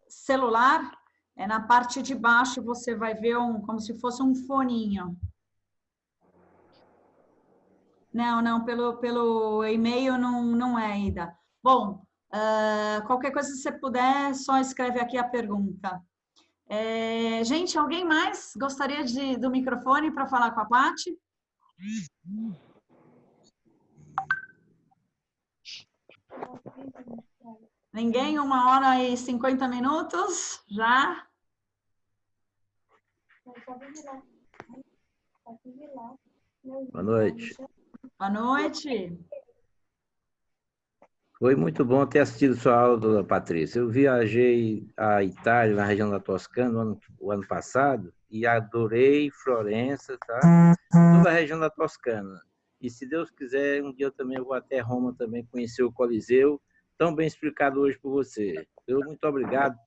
celular, na parte de baixo você vai ver como se fosse um foninho. Não, pelo e-mail não é, Ida. Bom, qualquer coisa que você puder, só escreve aqui a pergunta. Gente, alguém mais gostaria do microfone para falar com a Paty? Ninguém? 1h50 já? Boa noite. Boa noite. Foi muito bom ter assistido sua aula, dona Patrícia. Eu viajei à Itália, na região da Toscana, o ano passado, e adorei Florença, tá? Toda a região da Toscana. E se Deus quiser, um dia eu também vou até Roma também conhecer o Coliseu, tão bem explicado hoje por você. Muito obrigado.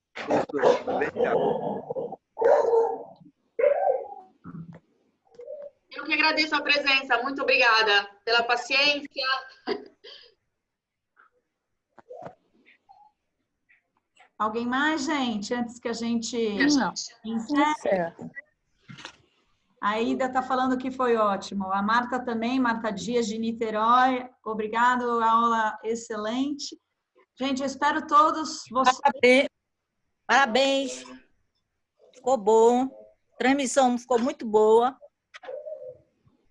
Eu que agradeço a presença. Muito obrigada pela paciência. Alguém mais, gente? Antes que a gente encerre. A Ida está falando que foi ótimo. A Marta também, Marta Dias, de Niterói. Obrigado, aula excelente. Gente, eu espero todos vocês. Parabéns. Ficou bom. A transmissão ficou muito boa.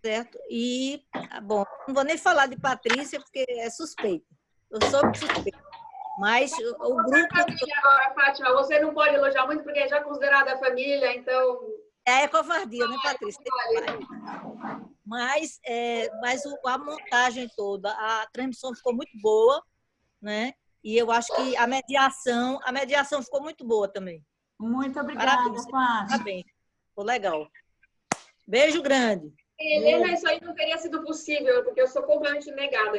Certo? E, bom, não vou nem falar de Patrícia, porque é suspeita. Eu sou suspeita. Mas o grupo... Agora, Fátima, você não pode elogiar muito, porque é já considerada família, então... É covardia, né, Patrícia? Mas a montagem toda, a transmissão ficou muito boa, né? E eu acho que a mediação ficou muito boa também. Muito obrigada, Fátima. Parabéns. Ficou legal. Beijo grande. Helena, isso aí não teria sido possível, porque eu sou completamente negada.